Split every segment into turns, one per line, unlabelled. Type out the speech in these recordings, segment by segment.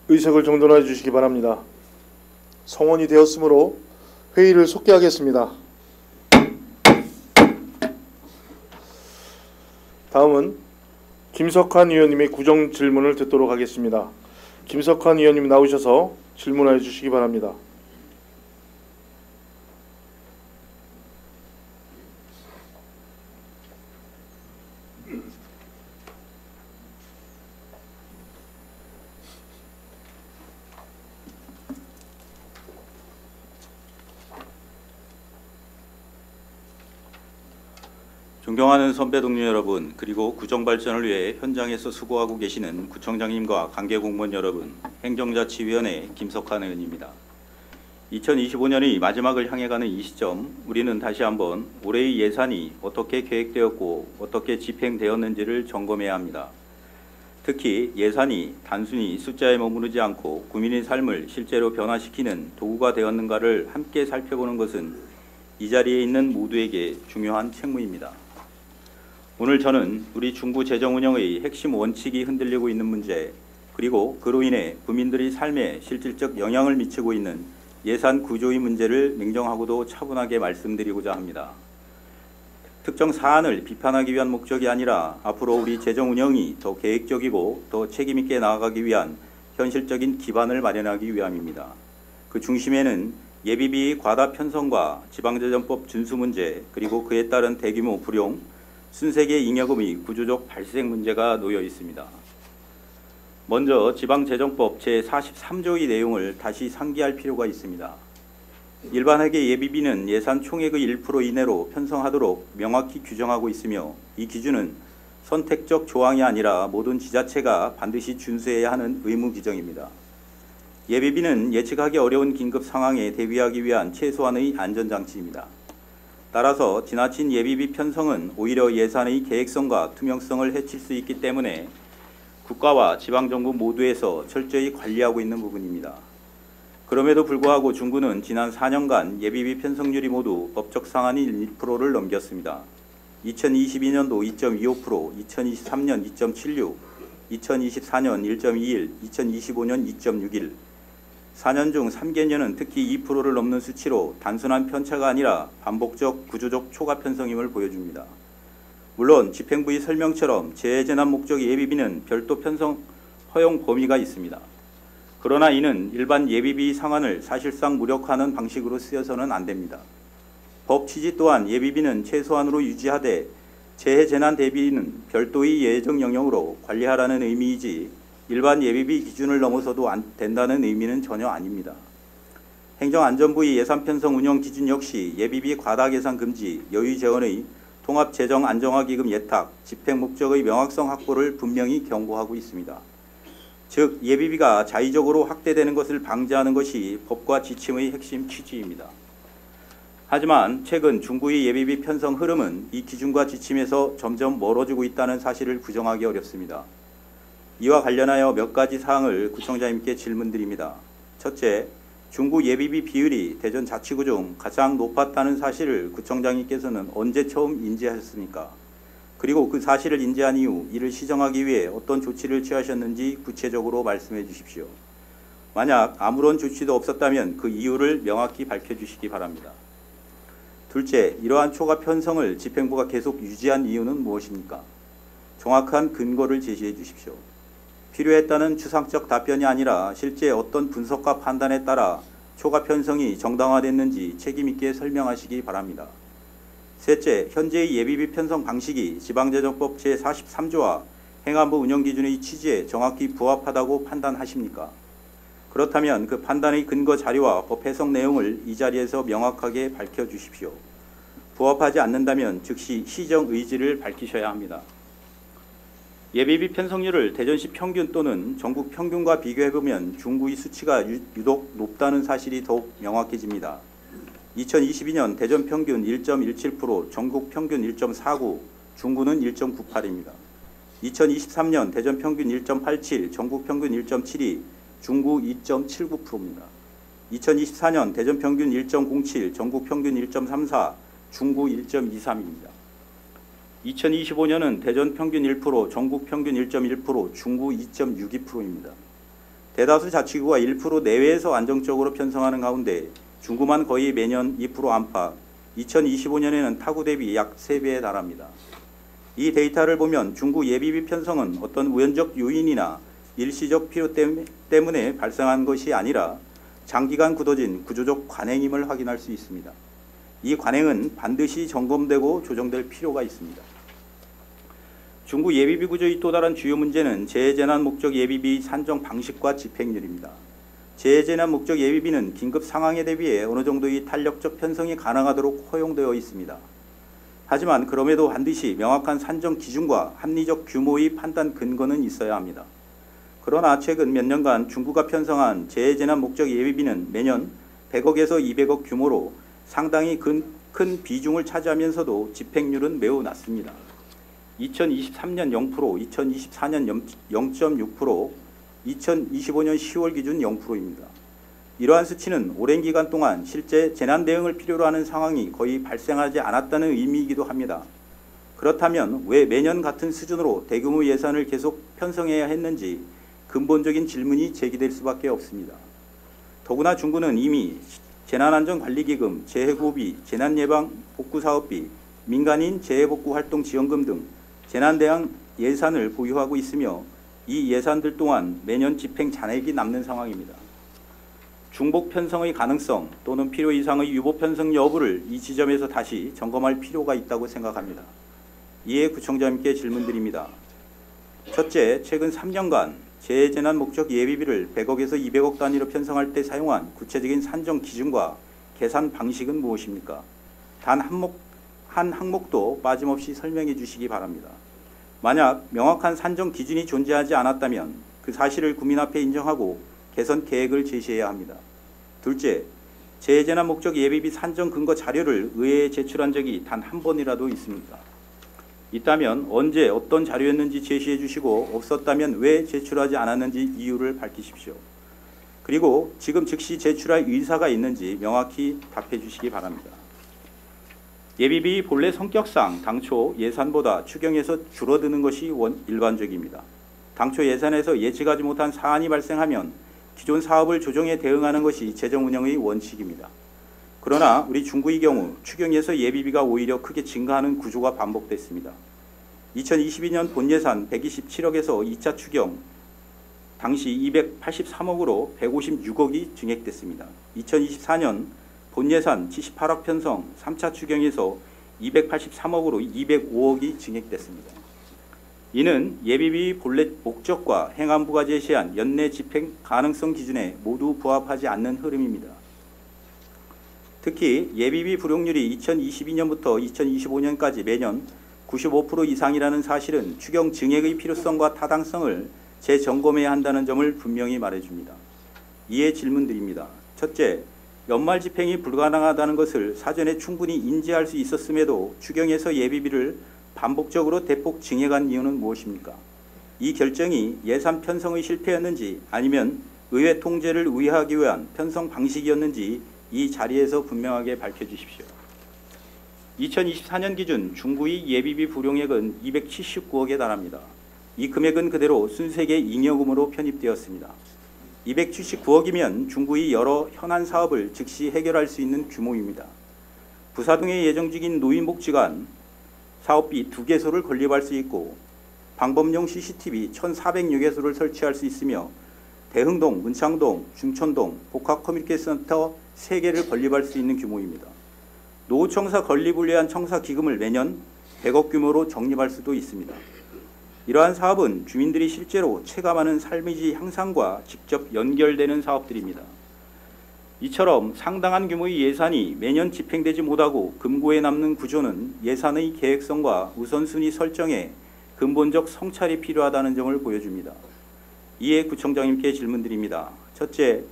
의석을 정돈해 주시기 바랍니다. 성원이 되었으므로 회의를 속개하겠습니다. 다음은 김석환 의원님의 구정 질문을 듣도록 하겠습니다. 김석환 의원님 나오셔서 질문해 주시기 바랍니다.
존경하는 선배 동료 여러분, 그리고 구정 발전을 위해 현장에서 수고하고 계시는 구청장님과 관계 공무원 여러분, 행정자치위원회 김석환 의원입니다. 2025년이 마지막을 향해 가는 이 시점, 우리는 다시 한번 올해의 예산이 어떻게 계획되었고 어떻게 집행되었는지를 점검해야 합니다. 특히 예산이 단순히 숫자에 머무르지 않고 국민의 삶을 실제로 변화시키는 도구가 되었는가를 함께 살펴보는 것은 이 자리에 있는 모두에게 중요한 책무입니다. 오늘 저는 우리 중구 재정운영의 핵심 원칙이 흔들리고 있는 문제, 그리고 그로 인해 국민들의 삶에 실질적 영향을 미치고 있는 예산 구조의 문제를 냉정하고도 차분하게 말씀드리고자 합니다. 특정 사안을 비판하기 위한 목적이 아니라 앞으로 우리 재정운영이 더 계획적이고 더 책임있게 나아가기 위한 현실적인 기반을 마련하기 위함입니다. 그 중심에는 예비비 과다 편성과 지방재정법 준수 문제, 그리고 그에 따른 대규모 불용, 순세계 잉여금의 구조적 발생 문제가 놓여 있습니다. 먼저 지방재정법 제43조의 내용을 다시 상기할 필요가 있습니다. 일반하게 예비비는 예산 총액의 1% 이내로 편성하도록 명확히 규정하고 있으며, 이 기준은 선택적 조항이 아니라 모든 지자체가 반드시 준수해야 하는 의무 규정입니다. 예비비는 예측하기 어려운 긴급 상황에 대비하기 위한 최소한의 안전장치입니다. 따라서 지나친 예비비 편성은 오히려 예산의 계획성과 투명성을 해칠 수 있기 때문에 국가와 지방정부 모두에서 철저히 관리하고 있는 부분입니다. 그럼에도 불구하고 중구는 지난 4년간 예비비 편성률이 모두 법적 상한인 1%를 넘겼습니다. 2022년도 2.25%, 2023년 2.76%, 2024년 1.21%, 2025년 2.61%, 4년 중 3개년은 특히 2%를 넘는 수치로 단순한 편차가 아니라 반복적 구조적 초과 편성임을 보여줍니다. 물론 집행부의 설명처럼 재해재난 목적 예비비는 별도 편성 허용 범위가 있습니다. 그러나 이는 일반 예비비 상한을 사실상 무력화하는 방식으로 쓰여서는 안 됩니다. 법 취지 또한 예비비는 최소한으로 유지하되 재해재난 대비는 별도의 예정 영역으로 관리하라는 의미이지 일반 예비비 기준을 넘어서도 안 된다는 의미는 전혀 아닙니다. 행정안전부의 예산 편성 운영 기준 역시 예비비 과다 계산 금지, 여유 재원의 통합재정 안정화기금 예탁, 집행 목적의 명확성 확보를 분명히 경고하고 있습니다. 즉 예비비가 자의적으로 확대되는 것을 방지하는 것이 법과 지침의 핵심 취지입니다. 하지만 최근 중구의 예비비 편성 흐름은 이 기준과 지침에서 점점 멀어지고 있다는 사실을 부정하기 어렵습니다. 이와 관련하여 몇 가지 사항을 구청장님께 질문드립니다. 첫째, 중구 예비비 비율이 대전 자치구 중 가장 높았다는 사실을 구청장님께서는 언제 처음 인지하셨습니까? 그리고 그 사실을 인지한 이후 이를 시정하기 위해 어떤 조치를 취하셨는지 구체적으로 말씀해 주십시오. 만약 아무런 조치도 없었다면 그 이유를 명확히 밝혀주시기 바랍니다. 둘째, 이러한 초과 편성을 집행부가 계속 유지한 이유는 무엇입니까? 정확한 근거를 제시해 주십시오. 필요했다는 추상적 답변이 아니라 실제 어떤 분석과 판단에 따라 초과 편성이 정당화됐는지 책임있게 설명하시기 바랍니다. 셋째, 현재의 예비비 편성 방식이 지방재정법 제43조와 행안부 운영기준의 취지에 정확히 부합하다고 판단하십니까? 그렇다면 그 판단의 근거 자료와 법 해석 내용을 이 자리에서 명확하게 밝혀주십시오. 부합하지 않는다면 즉시 시정 의지를 밝히셔야 합니다. 예비비 편성률을 대전시 평균 또는 전국 평균과 비교해보면 중구의 수치가 유독 높다는 사실이 더욱 명확해집니다. 2022년 대전 평균 1.17%, 전국 평균 1.49%, 중구는 1.98입니다. 2023년 대전 평균 1.87, 전국 평균 1.72, 중구 2.79%입니다. 2024년 대전 평균 1.07, 전국 평균 1.34, 중구 1.23입니다. 2025년은 대전 평균 1%, 전국 평균 1.1%, 중구 2.62%입니다. 대다수 자치구가 1% 내외에서 안정적으로 편성하는 가운데 중구만 거의 매년 2% 안팎, 2025년에는 타구 대비 약 3배에 달합니다. 이 데이터를 보면 중구 예비비 편성은 어떤 우연적 요인이나 일시적 필요 때문에 발생한 것이 아니라 장기간 굳어진 구조적 관행임을 확인할 수 있습니다. 이 관행은 반드시 점검되고 조정될 필요가 있습니다. 중구 예비비 구조의 또 다른 주요 문제는 재해재난 목적 예비비 산정 방식과 집행률입니다. 재해재난 목적 예비비는 긴급 상황에 대비해 어느 정도의 탄력적 편성이 가능하도록 허용되어 있습니다. 하지만 그럼에도 반드시 명확한 산정 기준과 합리적 규모의 판단 근거는 있어야 합니다. 그러나 최근 몇 년간 중구가 편성한 재해재난 목적 예비비는 매년 100억에서 200억 규모로 상당히 큰 비중을 차지하면서도 집행률은 매우 낮습니다. 2023년 0%, 2024년 0.6%, 2025년 10월 기준 0%입니다. 이러한 수치는 오랜 기간 동안 실제 재난 대응을 필요로 하는 상황이 거의 발생하지 않았다는 의미이기도 합니다. 그렇다면 왜 매년 같은 수준으로 대규모 예산을 계속 편성해야 했는지 근본적인 질문이 제기될 수밖에 없습니다. 더구나 중구는 이미 재난안전관리기금, 재해구호비, 재난예방복구사업비, 민간인 재해복구활동지원금 등 재난대응 예산을 보유하고 있으며 이 예산들 또한 매년 집행 잔액이 남는 상황입니다. 중복 편성의 가능성 또는 필요 이상의 유보 편성 여부를 이 지점에서 다시 점검할 필요가 있다고 생각합니다. 이에 구청장님께 질문드립니다. 첫째, 최근 3년간 재해재난 목적 예비비를 100억에서 200억 단위로 편성할 때 사용한 구체적인 산정 기준과 계산 방식은 무엇입니까? 단 한 항목도 빠짐없이 설명해 주시기 바랍니다. 만약 명확한 산정 기준이 존재하지 않았다면 그 사실을 국민 앞에 인정하고 개선 계획을 제시해야 합니다. 둘째, 재해재난 목적 예비비 산정 근거 자료를 의회에 제출한 적이 단 한 번이라도 있습니까? 있다면 언제 어떤 자료였는지 제시해 주시고 없었다면 왜 제출하지 않았는지 이유를 밝히십시오. 그리고 지금 즉시 제출할 의사가 있는지 명확히 답해 주시기 바랍니다. 예비비 본래 성격상 당초 예산보다 추경에서 줄어드는 것이 일반적입니다. 당초 예산에서 예측하지 못한 사안이 발생하면 기존 사업을 조정해 대응하는 것이 재정 운영의 원칙입니다. 그러나 우리 중구의 경우 추경에서 예비비가 오히려 크게 증가하는 구조가 반복됐습니다. 2022년 본예산 127억에서 2차 추경 당시 283억으로 156억이 증액됐습니다. 2024년 본예산 78억 편성 3차 추경에서 283억으로 205억이 증액됐습니다. 이는 예비비 본래 목적과 행안부가 제시한 연내 집행 가능성 기준에 모두 부합하지 않는 흐름입니다. 특히 예비비 불용률이 2022년부터 2025년까지 매년 95% 이상이라는 사실은 추경 증액의 필요성과 타당성을 재점검해야 한다는 점을 분명히 말해줍니다. 이에 질문드립니다. 첫째, 연말 집행이 불가능하다는 것을 사전에 충분히 인지할 수 있었음에도 추경에서 예비비를 반복적으로 대폭 증액한 이유는 무엇입니까? 이 결정이 예산 편성의 실패였는지 아니면 의회 통제를 우회하기 위한 편성 방식이었는지 이 자리에서 분명하게 밝혀주십시오. 2024년 기준 중구의 예비비 불용액은 279억에 달합니다. 이 금액은 그대로 순세계 잉여금으로 편입되었습니다. 279억이면 중구의 여러 현안 사업을 즉시 해결할 수 있는 규모입니다. 부사동에 예정 중인 노인복지관 사업비 2개소를 건립할 수 있고 방범용 CCTV 1,406개소를 설치할 수 있으며 대흥동, 문창동, 중천동, 복합 커뮤니케이션 센터 3개를 건립할 수 있는 규모입니다. 노후청사 건립을 위한 청사 기금을 매년 100억 규모로 적립할 수도 있습니다. 이러한 사업은 주민들이 실제로 체감하는 삶의 질 향상과 직접 연결되는 사업들입니다. 이처럼 상당한 규모의 예산이 매년 집행되지 못하고 금고에 남는 구조는 예산의 계획성과 우선순위 설정에 근본적 성찰이 필요하다는 점을 보여줍니다. 이에 구청장님께 질문드립니다. 첫째,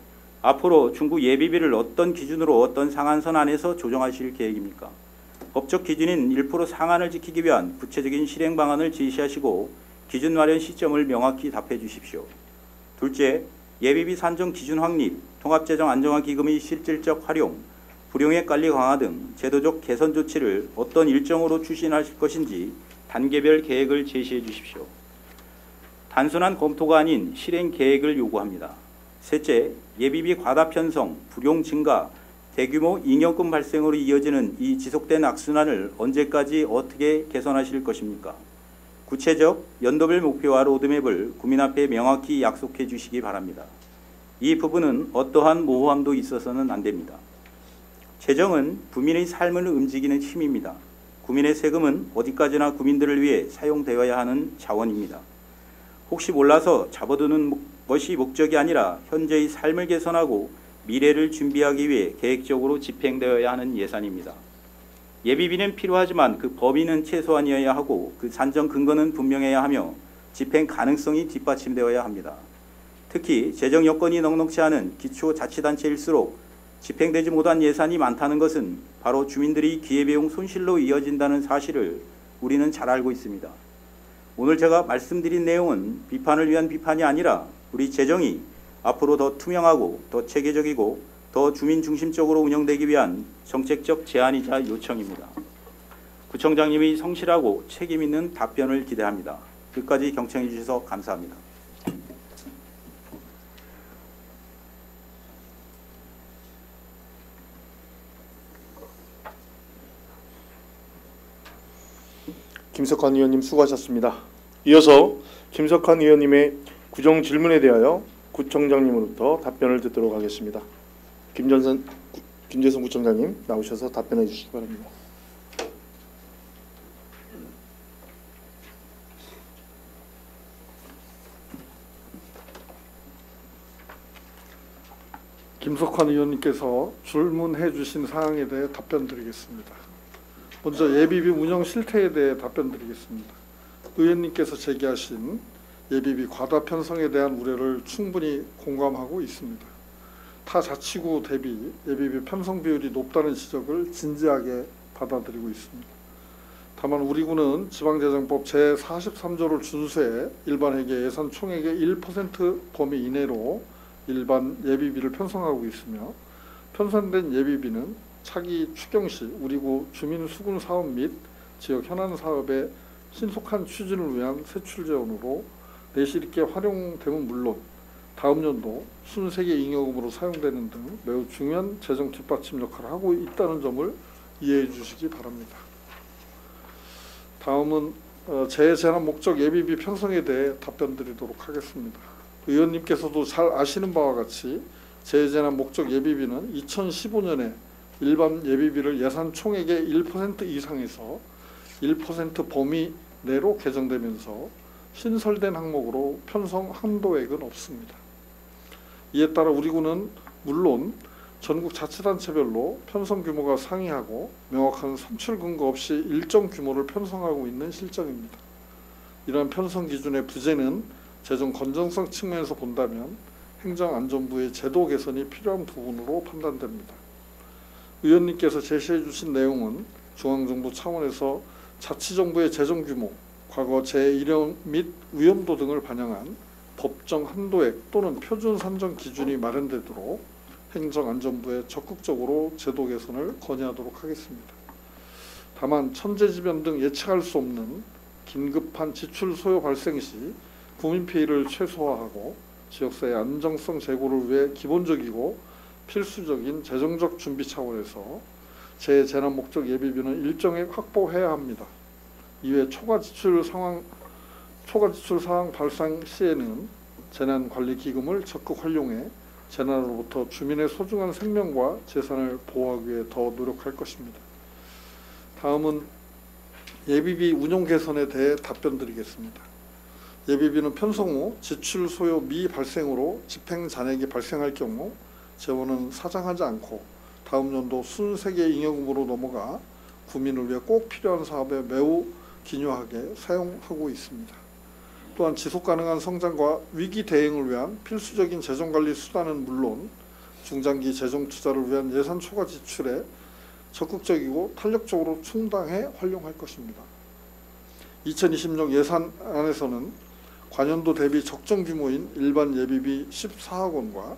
앞으로 중구 예비비를 어떤 기준으로 어떤 상한선 안에서 조정하실 계획입니까? 법적 기준인 1% 상한을 지키기 위한 구체적인 실행 방안을 제시하시고 기준 마련 시점을 명확히 답해 주십시오. 둘째, 예비비 산정 기준 확립, 통합재정 안정화 기금의 실질적 활용, 불용액 관리 강화 등 제도적 개선 조치를 어떤 일정으로 추진하실 것인지 단계별 계획을 제시해 주십시오. 단순한 검토가 아닌 실행 계획을 요구합니다. 셋째, 예비비 과다 편성, 불용 증가, 대규모 잉여금 발생으로 이어지는 이 지속된 악순환을 언제까지 어떻게 개선하실 것입니까? 구체적 연도별 목표와 로드맵을 국민 앞에 명확히 약속해 주시기 바랍니다. 이 부분은 어떠한 모호함도 있어서는 안 됩니다. 재정은 국민의 삶을 움직이는 힘입니다. 국민의 세금은 어디까지나 국민들을 위해 사용되어야 하는 자원입니다. 혹시 몰라서 잡아두는 것이 목적이 아니라 현재의 삶을 개선하고 미래를 준비하기 위해 계획적으로 집행되어야 하는 예산입니다. 예비비는 필요하지만 그 범위는 최소한이어야 하고 그 산정 근거는 분명해야 하며 집행 가능성이 뒷받침되어야 합니다. 특히 재정 여건이 넉넉지 않은 기초자치단체일수록 집행되지 못한 예산이 많다는 것은 바로 주민들이 기회비용 손실로 이어진다는 사실을 우리는 잘 알고 있습니다. 오늘 제가 말씀드린 내용은 비판을 위한 비판이 아니라 우리 재정이 앞으로 더 투명하고 더 체계적이고 더 주민 중심적으로 운영되기 위한 정책적 제안이자 요청입니다. 구청장님이 성실하고 책임 있는 답변을 기대합니다. 끝까지 경청해 주셔서 감사합니다.
김석환 의원님 수고하셨습니다. 이어서 김석환 의원님의 구정 질문에 대하여 구청장님으로부터 답변을 듣도록 하겠습니다. 김재선 구청장님 나오셔서 답변해 주시기 바랍니다.
김석환 의원님께서 질문해 주신 사항에 대해 답변 드리겠습니다. 먼저 예비비 운영 실태에 대해 답변 드리겠습니다. 의원님께서 제기하신 예비비 과다 편성에 대한 우려를 충분히 공감하고 있습니다. 타 자치구 대비 예비비 편성 비율이 높다는 지적을 진지하게 받아들이고 있습니다. 다만 우리 구는 지방재정법 제43조를 준수해 일반 회계 예산 총액의 1% 범위 이내로 일반 예비비를 편성하고 있으며 편성된 예비비는 차기 추경 시 우리 구 주민 수군 사업 및 지역 현안 사업의 신속한 추진을 위한 세출 재원으로 내실 있게 활용되면 물론 다음 연도 순세계 잉여금으로 사용되는 등 매우 중요한 재정 뒷받침 역할을 하고 있다는 점을 이해해 주시기 바랍니다. 다음은 재해재난 목적 예비비 편성에 대해 답변 드리도록 하겠습니다. 의원님께서도 잘 아시는 바와 같이 재해재난 목적 예비비는 2015년에 일반 예비비를 예산 총액의 1% 이상에서 1% 범위 내로 개정되면서 신설된 항목으로 편성 한도액은 없습니다. 이에 따라 우리 구는 물론 전국 자치단체별로 편성 규모가 상이하고 명확한 산출 근거 없이 일정 규모를 편성하고 있는 실정입니다. 이러한 편성 기준의 부재는 재정 건전성 측면에서 본다면 행정안전부의 제도 개선이 필요한 부분으로 판단됩니다. 의원님께서 제시해 주신 내용은 중앙정부 차원에서 자치정부의 재정 규모, 과거 제1형 및 위험도 등을 반영한 법정 한도액 또는 표준 산정 기준이 마련되도록 행정안전부에 적극적으로 제도 개선을 건의하도록 하겠습니다. 다만 천재지변 등 예측할 수 없는 긴급한 지출 소요 발생 시 국민 피해를 최소화하고 지역사회 안정성 제고를 위해 기본적이고 필수적인 재정적 준비 차원에서 재재난 목적 예비비는 일정액 확보해야 합니다. 이외 초과 지출 상황 발생 시에는 재난관리기금을 적극 활용해 재난으로부터 주민의 소중한 생명과 재산을 보호하기 위해 더 노력할 것입니다. 다음은 예비비 운용 개선에 대해 답변 드리겠습니다. 예비비는 편성 후 지출 소요 미발생으로 집행 잔액이 발생할 경우 재원은 사장하지 않고 다음 연도 순세계 잉여금으로 넘어가 국민을 위해 꼭 필요한 사업에 매우 기묘하게 사용하고 있습니다. 또한 지속가능한 성장과 위기 대응을 위한 필수적인 재정관리 수단은 물론 중장기 재정 투자를 위한 예산 초과 지출에 적극적이고 탄력적으로 충당해 활용할 것입니다. 2020년 예산안에서는 관연도 대비 적정 규모인 일반 예비비 14억 원과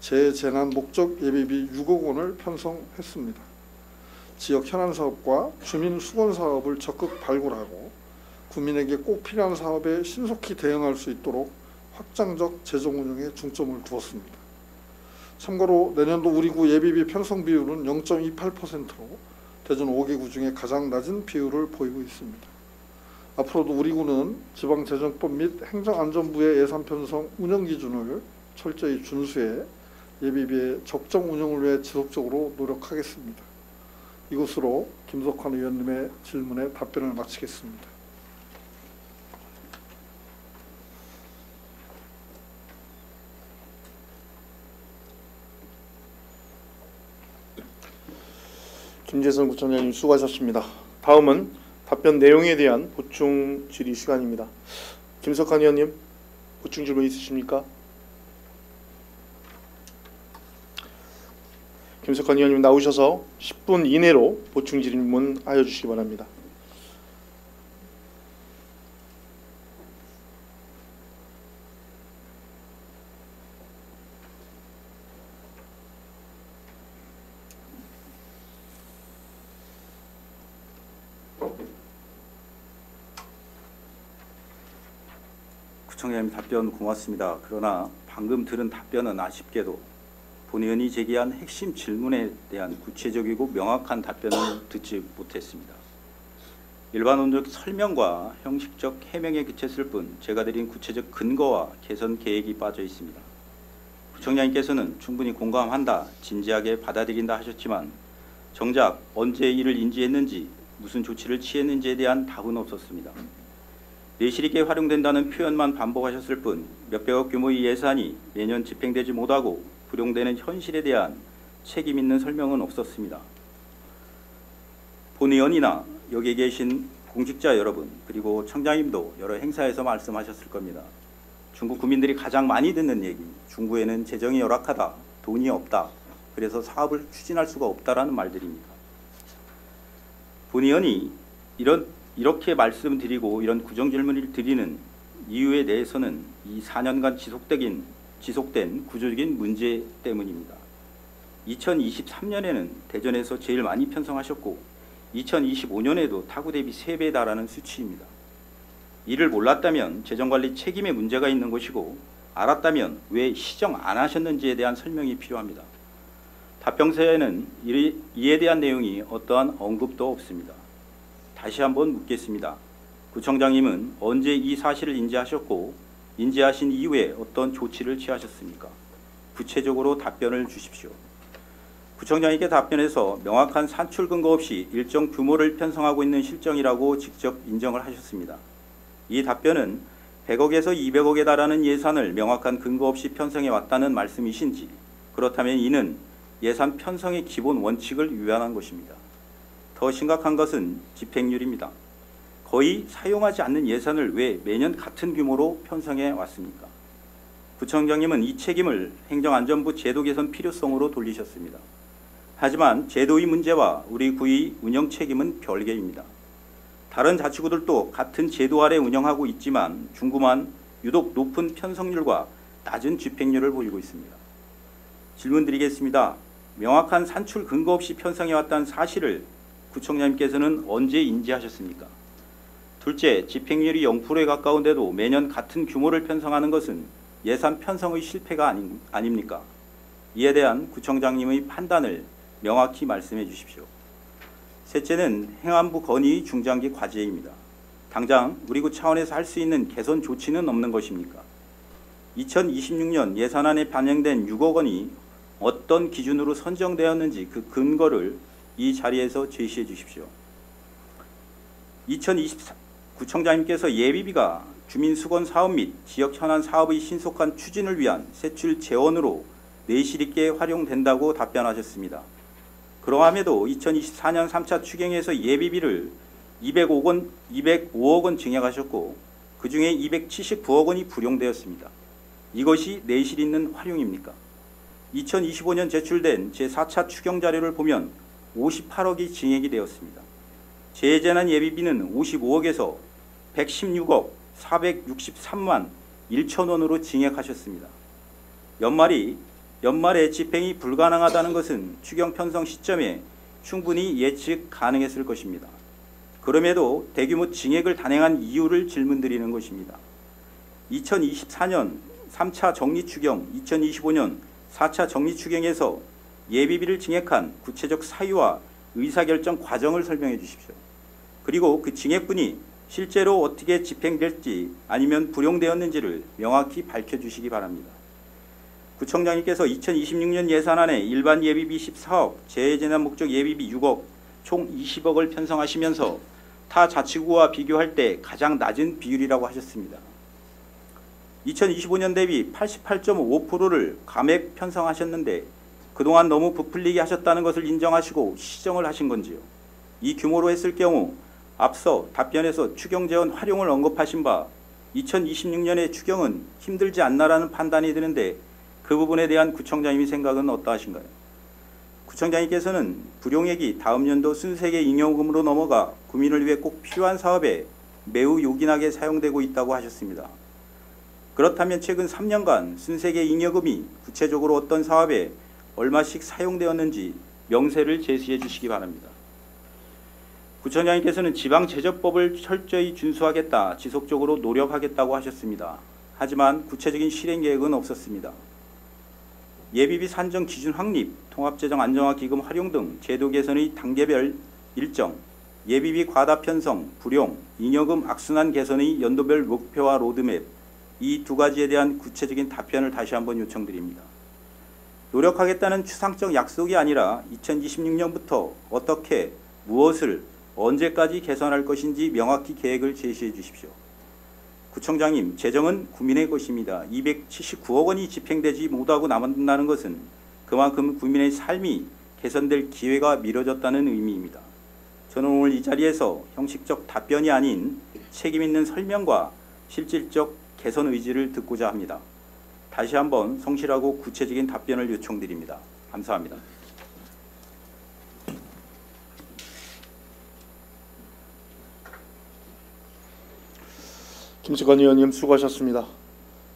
재재난 목적 예비비 6억 원을 편성했습니다. 지역 현안 사업과 주민 수건 사업을 적극 발굴하고 국민에게 꼭 필요한 사업에 신속히 대응할 수 있도록 확장적 재정 운영에 중점을 두었습니다. 참고로 내년도 우리구 예비비 편성 비율은 0.28%로 대전 5개구 중에 가장 낮은 비율을 보이고 있습니다. 앞으로도 우리구는 지방재정법 및 행정안전부의 예산 편성 운영 기준을 철저히 준수해 예비비의 적정 운영을 위해 지속적으로 노력하겠습니다. 이것으로 김석환 의원님의 질문에 답변을 마치겠습니다.
김재선 구청장님 수고하셨습니다. 다음은 답변 내용에 대한 보충 질의 시간입니다. 김석환 의원님, 보충 질문 있으십니까? 김석환 의원님 나오셔서 10분 이내로 보충 질문 하여 주시기 바랍니다.
구청장님 답변 고맙습니다. 그러나 방금 들은 답변은 아쉽게도 본 의원이 제기한 핵심 질문에 대한 구체적이고 명확한 답변을 듣지 못했습니다. 일반론적 설명과 형식적 해명에 그쳤을 뿐 제가 드린 구체적 근거와 개선 계획이 빠져 있습니다. 구청장님께서는 충분히 공감한다, 진지하게 받아들인다 하셨지만 정작 언제 이를 인지했는지, 무슨 조치를 취했는지에 대한 답은 없었습니다. 내실 있게 활용된다는 표현만 반복하셨을 뿐 몇백억 규모의 예산이 매년 집행되지 못하고 불용되는 현실에 대한 책임 있는 설명은 없었습니다. 본 의원이나 여기 계신 공직자 여러분, 그리고 청장님도 여러 행사에서 말씀하셨을 겁니다. 중구 구민들이 가장 많이 듣는 얘기, 중구에는 재정이 열악하다, 돈이 없다, 그래서 사업을 추진할 수가 없다라는 말들입니다. 본 의원이 이렇게 말씀드리고 이런 구정질문을 드리는 이유에 대해서는 이 4년간 지속된 구조적인 문제 때문입니다. 2023년에는 대전에서 제일 많이 편성하셨고 2025년에도 타구 대비 3배에 달하는 수치입니다. 이를 몰랐다면 재정관리 책임에 문제가 있는 것이고, 알았다면 왜 시정 안 하셨는지에 대한 설명이 필요합니다. 답변서에는 이에 대한 내용이 어떠한 언급도 없습니다. 다시 한번 묻겠습니다. 구청장님은 언제 이 사실을 인지하셨고 인지하신 이후에 어떤 조치를 취하셨습니까? 구체적으로 답변을 주십시오. 구청장님께 답변해서 명확한 산출 근거 없이 일정 규모를 편성하고 있는 실정이라고 직접 인정을 하셨습니다. 이 답변은 100억에서 200억에 달하는 예산을 명확한 근거 없이 편성해 왔다는 말씀이신지, 그렇다면 이는 예산 편성의 기본 원칙을 위반한 것입니다. 더 심각한 것은 집행률입니다. 거의 사용하지 않는 예산을 왜 매년 같은 규모로 편성해 왔습니까? 구청장님은 이 책임을 행정안전부 제도 개선 필요성으로 돌리셨습니다. 하지만 제도의 문제와 우리 구의 운영 책임은 별개입니다. 다른 자치구들도 같은 제도 아래 운영하고 있지만 중구만 유독 높은 편성률과 낮은 집행률을 보이고 있습니다. 질문 드리겠습니다. 명확한 산출 근거 없이 편성해 왔다는 사실을 구청장님께서는 언제 인지하셨습니까? 둘째, 집행률이 0%에 가까운데도 매년 같은 규모를 편성하는 것은 예산 편성의 실패가 아닙니까? 이에 대한 구청장님의 판단을 명확히 말씀해 주십시오. 셋째는 행안부 건의 중장기 과제입니다. 당장 우리 구 차원에서 할 수 있는 개선 조치는 없는 것입니까? 2026년 예산안에 반영된 6억 원이 어떤 기준으로 선정되었는지 그 근거를 이 자리에서 제시해 주십시오. 2024구청장님께서 예비비가 주민수건 사업 및 지역 현안 사업의 신속한 추진을 위한 세출 재원으로 내실 있게 활용된다고 답변하셨습니다. 그러함에도 2024년 3차 추경에서 예비비를 205억 원 증액하셨고 그중에 279억 원이 불용되었습니다. 이것이 내실 있는 활용입니까? 2025년 제출된 제4차 추경 자료를 보면 58억이 증액이 되었습니다. 재재난 예비비는 55억에서 116억 463만 1천 원으로 증액하셨습니다. 연말에 집행이 불가능하다는 것은 추경 편성 시점에 충분히 예측 가능했을 것입니다. 그럼에도 대규모 증액을 단행한 이유를 질문드리는 것입니다. 2024년 3차 정리추경, 2025년 4차 정리추경에서 예비비를 증액한 구체적 사유와 의사결정 과정을 설명해 주십시오. 그리고 그 증액분이 실제로 어떻게 집행될지 아니면 불용되었는지를 명확히 밝혀주시기 바랍니다. 구청장님께서 2026년 예산안에 일반 예비비 14억, 재해재난 목적 예비비 6억, 총 20억을 편성하시면서 타 자치구와 비교할 때 가장 낮은 비율이라고 하셨습니다. 2025년 대비 88.5%를 감액 편성하셨는데 그동안 너무 부풀리게 하셨다는 것을 인정하시고 시정을 하신 건지요. 이 규모로 했을 경우 앞서 답변에서 추경재원 활용을 언급하신 바 2026년의 추경은 힘들지 않나라는 판단이 드는데 그 부분에 대한 구청장님의 생각은 어떠하신가요? 구청장님께서는 불용액이 다음 연도 순세계 잉여금으로 넘어가 구민을 위해 꼭 필요한 사업에 매우 요긴하게 사용되고 있다고 하셨습니다. 그렇다면 최근 3년간 순세계 잉여금이 구체적으로 어떤 사업에 얼마씩 사용되었는지 명세를 제시해 주시기 바랍니다. 구청장님께서는 지방제적법을 철저히 준수하겠다, 지속적으로 노력하겠다고 하셨습니다. 하지만 구체적인 실행 계획은 없었습니다. 예비비 산정 기준 확립, 통합재정 안정화기금 활용 등 제도 개선의 단계별 일정, 예비비 과다 편성, 불용, 잉여금 악순환 개선의 연도별 목표와 로드맵, 이 두 가지에 대한 구체적인 답변을 다시 한번 요청드립니다. 노력하겠다는 추상적 약속이 아니라 2026년부터 어떻게, 무엇을, 언제까지 개선할 것인지 명확히 계획을 제시해 주십시오. 구청장님, 재정은 국민의 것입니다. 279억 원이 집행되지 못하고 남는다는 것은 그만큼 국민의 삶이 개선될 기회가 미뤄졌다는 의미입니다. 저는 오늘 이 자리에서 형식적 답변이 아닌 책임 있는 설명과 실질적 개선 의지를 듣고자 합니다. 다시 한번 성실하고 구체적인 답변을 요청드립니다. 감사합니다.
김석환 의원님 수고하셨습니다.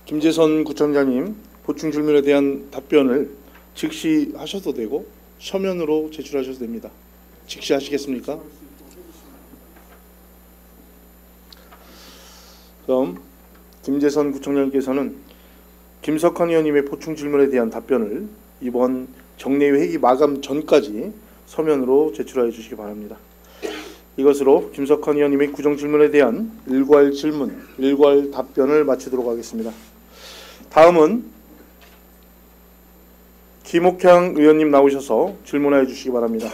김재선 구청장님, 보충 질문에 대한 답변을 즉시 하셔도 되고 서면으로 제출하셔도 됩니다. 즉시 하시겠습니까? 그럼 김재선 구청장님께서는 김석환 의원님의 보충 질문에 대한 답변을 이번 정례회 회기 마감 전까지 서면으로 제출하여 주시기 바랍니다. 이것으로 김석환 의원님의 구정 질문에 대한 일괄 질문, 일괄 답변을 마치도록 하겠습니다. 다음은 김옥향 의원님 나오셔서 질문하여 주시기 바랍니다.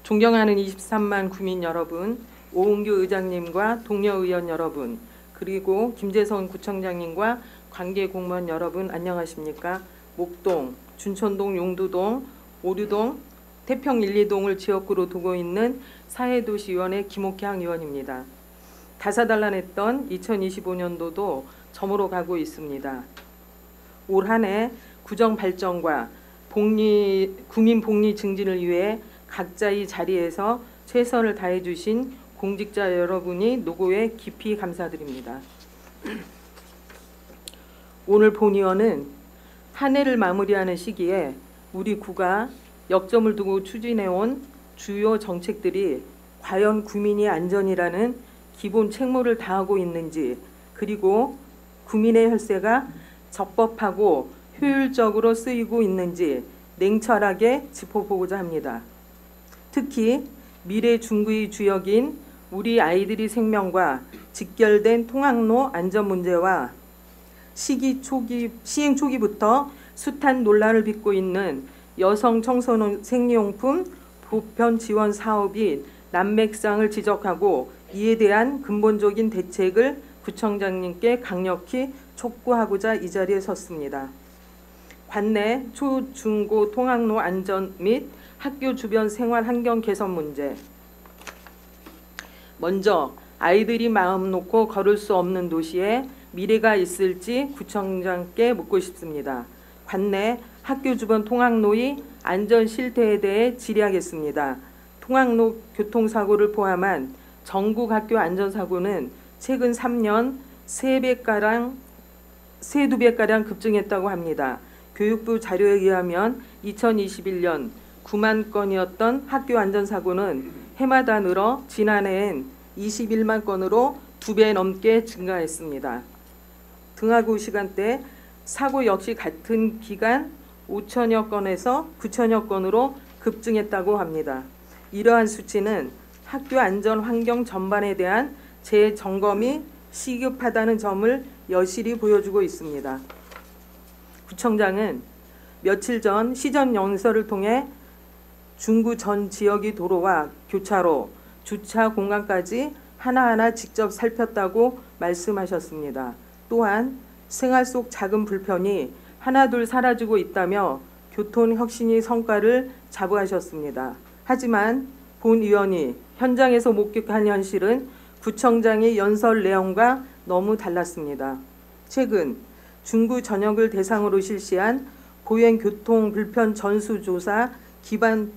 존경하는 23만 구민 여러분, 오은규 의장님과 동료 의원 여러분, 그리고 김재선 구청장님과 관계 공무원 여러분 안녕하십니까? 목동, 춘천동, 용두동, 오류동, 태평 1, 2동을 지역구로 두고 있는 사회도시위원회 김옥향 의원입니다. 다사달란했던 2025년도도 저물어 가고 있습니다. 올 한 해 구정 발전과 국민 복리 증진을 위해 각자의 자리에서 최선을 다해 주신 공직자 여러분이 노고에 깊이 감사드립니다. 오늘 본의원은 한 해를 마무리하는 시기에 우리 구가 역점을 두고 추진해온 주요 정책들이 과연 국민의 안전이라는 기본 책무를 다하고 있는지, 그리고 국민의 혈세가 적법하고 효율적으로 쓰이고 있는지 냉철하게 짚어보고자 합니다. 특히 미래 중구의 주역인 우리 아이들의 생명과 직결된 통학로 안전 문제와 시행 초기부터 숱한 논란을 빚고 있는 여성 청소년 생리용품 보편 지원 사업이 난맥상을 지적하고 이에 대한 근본적인 대책을 구청장님께 강력히 촉구하고자 이 자리에 섰습니다. 관내 초, 중고 통학로 안전 및 학교 주변 생활 환경 개선 문제. 먼저 아이들이 마음 놓고 걸을 수 없는 도시에 미래가 있을지 구청장께 묻고 싶습니다. 관내 학교 주변 통학로의 안전 실태에 대해 질의하겠습니다. 통학로 교통사고를 포함한 전국 학교 안전사고는 최근 3년 2배가량 급증했다고 합니다. 교육부 자료에 의하면 2021년 9만 건이었던 학교 안전사고는 해마다 늘어 지난해엔 21만 건으로 2배 넘게 증가했습니다. 등하교 시간대 사고 역시 같은 기간 5천여 건에서 9천여 건으로 급증했다고 합니다. 이러한 수치는 학교 안전 환경 전반에 대한 재점검이 시급하다는 점을 여실히 보여주고 있습니다. 구청장은 며칠 전 시정 연설을 통해 중구 전 지역의 도로와 교차로, 주차 공간까지 하나하나 직접 살폈다고 말씀하셨습니다. 또한 생활 속 작은 불편이 하나둘 사라지고 있다며 교통 혁신의 성과를 자부하셨습니다. 하지만 본 의원이 현장에서 목격한 현실은 구청장의 연설 내용과 너무 달랐습니다. 최근 중구 전역을 대상으로 실시한 보행 교통 불편 전수조사 기반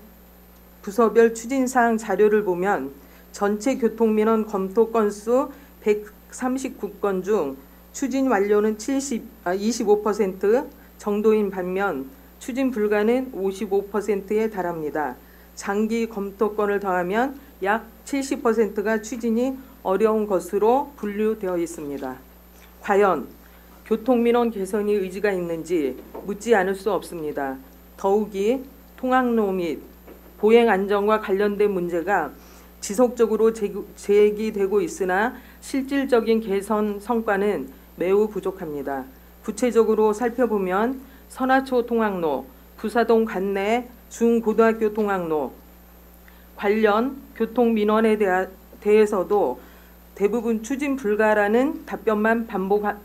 부서별 추진사항 자료를 보면 전체 교통민원 검토 건수 139건 중 추진 완료는 25% 정도인 반면 추진 불가는 55%에 달합니다. 장기 검토건을 더하면 약 70%가 추진이 어려운 것으로 분류되어 있습니다. 과연 교통민원 개선이 의지가 있는지 묻지 않을 수 없습니다. 더욱이 통학로 및 보행 안전과 관련된 문제가 지속적으로 제기되고 있으나 실질적인 개선 성과는 매우 부족합니다. 구체적으로 살펴보면 선화초 통학로, 부사동 관내 중고등학교 통학로 관련 교통민원에 대해서도 대부분 추진 불가라는 답변만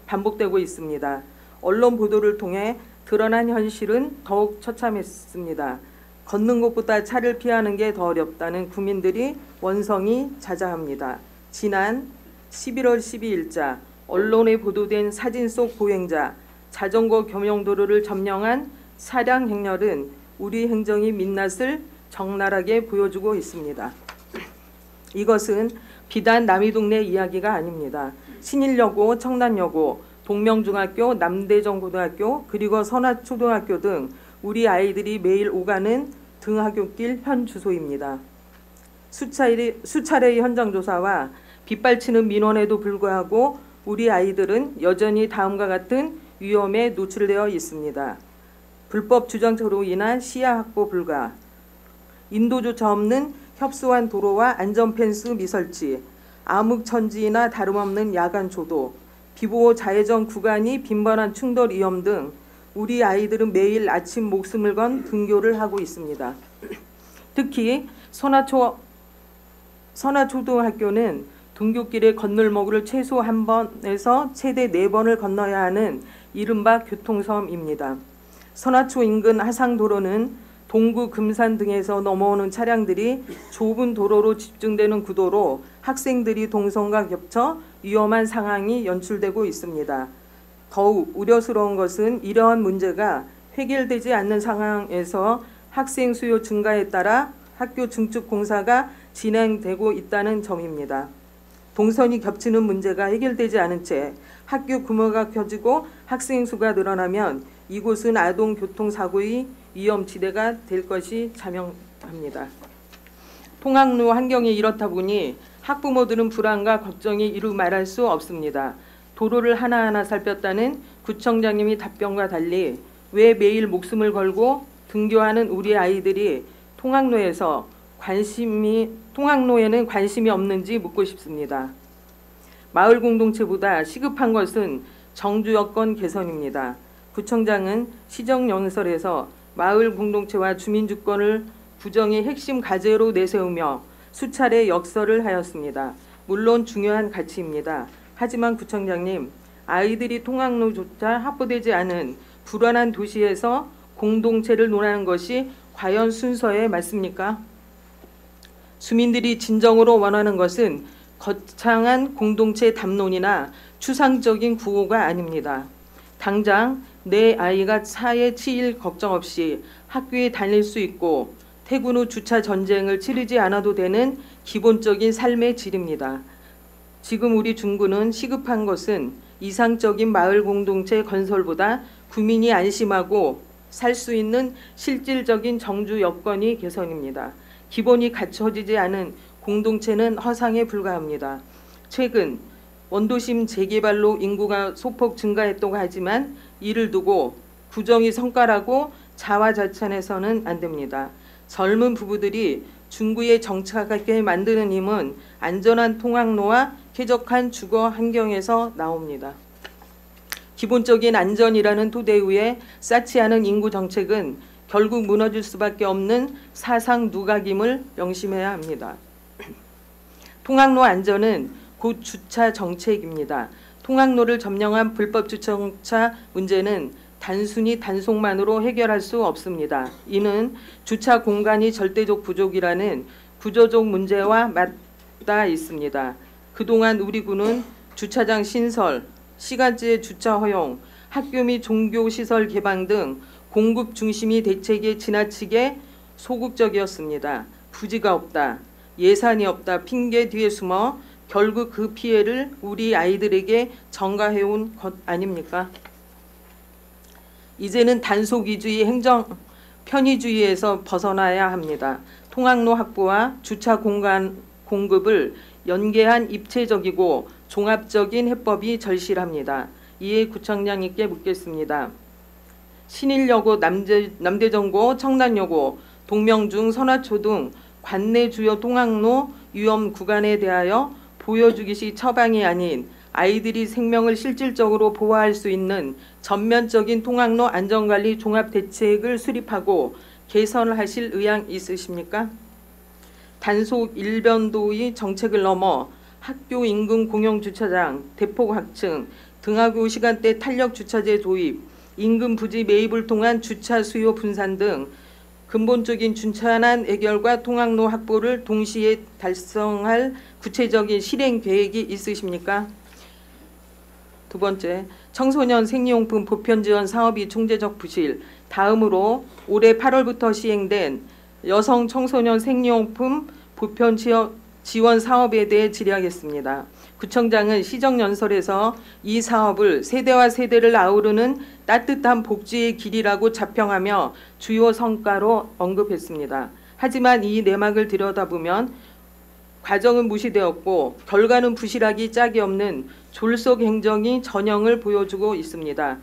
반복되고 있습니다. 언론 보도를 통해 드러난 현실은 더욱 처참했습니다. 걷는 것보다 차를 피하는 게 더 어렵다는 국민들이 원성이 자자합니다. 지난 11월 12일자 언론에 보도된 사진 속 보행자, 자전거 겸용도로를 점령한 차량 행렬은 우리 행정의 민낯을 적나라하게 보여주고 있습니다. 이것은 비단 남이 동네 이야기가 아닙니다. 신일여고, 청란여고, 동명중학교, 남대정고등학교, 그리고 선화초등학교 등 우리 아이들이 매일 오가는 등하굣길 현 주소입니다. 수차례의 현장 조사와 빗발치는 민원에도 불구하고 우리 아이들은 여전히 다음과 같은 위험에 노출되어 있습니다. 불법 주정차로 인한 시야 확보 불가, 인도조차 없는 협소한 도로와 안전펜스 미설치, 암흑천지나 다름없는 야간 조도, 비보호 좌회전 구간이 빈번한 충돌 위험 등 우리 아이들은 매일 아침 목숨을 건 등교를 하고 있습니다. 특히 선화초등학교는 등교길의 건널목을 최소 1번에서 최대 4번을 건너야 하는 이른바 교통섬입니다. 선화초 인근 하상도로는 동구, 금산 등에서 넘어오는 차량들이 좁은 도로로 집중되는 구도로 학생들이 동선과 겹쳐 위험한 상황이 연출되고 있습니다. 더욱 우려스러운 것은 이러한 문제가 해결되지 않는 상황에서 학생 수요 증가에 따라 학교 증축 공사가 진행되고 있다는 점입니다. 동선이 겹치는 문제가 해결되지 않은 채 학교 규모가 커지고 학생 수가 늘어나면 이곳은 아동 교통사고의 위험지대가 될 것이 자명합니다. 통학로 환경이 이렇다 보니 학부모들은 불안과 걱정이 이루 말할 수 없습니다. 도로를 하나하나 살폈다는 구청장님의 답변과 달리 왜 매일 목숨을 걸고 등교하는 우리 아이들이 통학로에는 관심이 없는지 묻고 싶습니다. 마을 공동체보다 시급한 것은 정주 여건 개선입니다. 구청장은 시정연설에서 마을 공동체와 주민주권을 구정의 핵심 과제로 내세우며 수차례 역설을 하였습니다. 물론 중요한 가치입니다. 하지만 구청장님, 아이들이 통학로조차 확보되지 않은 불안한 도시에서 공동체를 논하는 것이 과연 순서에 맞습니까? 주민들이 진정으로 원하는 것은 거창한 공동체 담론이나 추상적인 구호가 아닙니다. 당장 내 아이가 차에 치일 걱정 없이 학교에 다닐 수 있고 퇴근 후 주차 전쟁을 치르지 않아도 되는 기본적인 삶의 질입니다. 지금 우리 중구는 시급한 것은 이상적인 마을 공동체 건설보다 구민이 안심하고 살 수 있는 실질적인 정주 여건이 개선입니다. 기본이 갖춰지지 않은 공동체는 허상에 불과합니다. 최근 원도심 재개발로 인구가 소폭 증가했다고 하지만 이를 두고 구정이 성과라고 자화자찬해서는 안 됩니다. 젊은 부부들이 중구에 정착하게 만드는 힘은 안전한 통학로와 쾌적한 주거 환경에서 나옵니다. 기본적인 안전이라는 토대 위에 쌓지 않은 인구 정책은 결국 무너질 수밖에 없는 사상 누각임을 명심해야 합니다. 통학로 안전은 곧 주차 정책입니다. 통학로를 점령한 불법 주차차 문제는 단순히 단속만으로 해결할 수 없습니다. 이는 주차 공간이 절대적 부족이라는 구조적 문제와 맞닿아 있습니다. 그동안 우리 구는 주차장 신설, 시간제 주차 허용, 학교 및 종교시설 개방 등 공급 중심의 대책에 지나치게 소극적이었습니다. 부지가 없다, 예산이 없다 핑계 뒤에 숨어 결국 그 피해를 우리 아이들에게 전가해온 것 아닙니까? 이제는 단속 위주의 행정 편의주의에서 벗어나야 합니다. 통학로 확보와 주차 공간 공급을 연계한 입체적이고 종합적인 해법이 절실합니다. 이에 구청장님께 묻겠습니다. 신일여고, 남대정고, 청란여고, 동명중, 선화초 등 관내 주요 통학로 위험 구간에 대하여 보여주기식 처방이 아닌 아이들이 생명을 실질적으로 보호할 수 있는 전면적인 통학로 안전관리 종합대책을 수립하고 개선을 하실 의향 있으십니까? 단속 일변도의 정책을 넘어 학교 인근 공용주차장, 대폭 확충, 등하교 시간대 탄력 주차제 도입, 인근 부지 매입을 통한 주차 수요 분산 등 근본적인 주차난 해결과 통학로 확보를 동시에 달성할 구체적인 실행 계획이 있으십니까? 두 번째, 청소년 생리용품 보편 지원 사업이 총재적 부실. 다음으로 올해 8월부터 시행된 여성 청소년 생리용품 보편 지원 사업에 대해 질의하겠습니다. 구청장은 시정연설에서 이 사업을 세대와 세대를 아우르는 따뜻한 복지의 길이라고 자평하며 주요 성과로 언급했습니다. 하지만 이 내막을 들여다보면 과정은 무시되었고 결과는 부실하기 짝이 없는 졸속 행정이 전형을 보여주고 있습니다.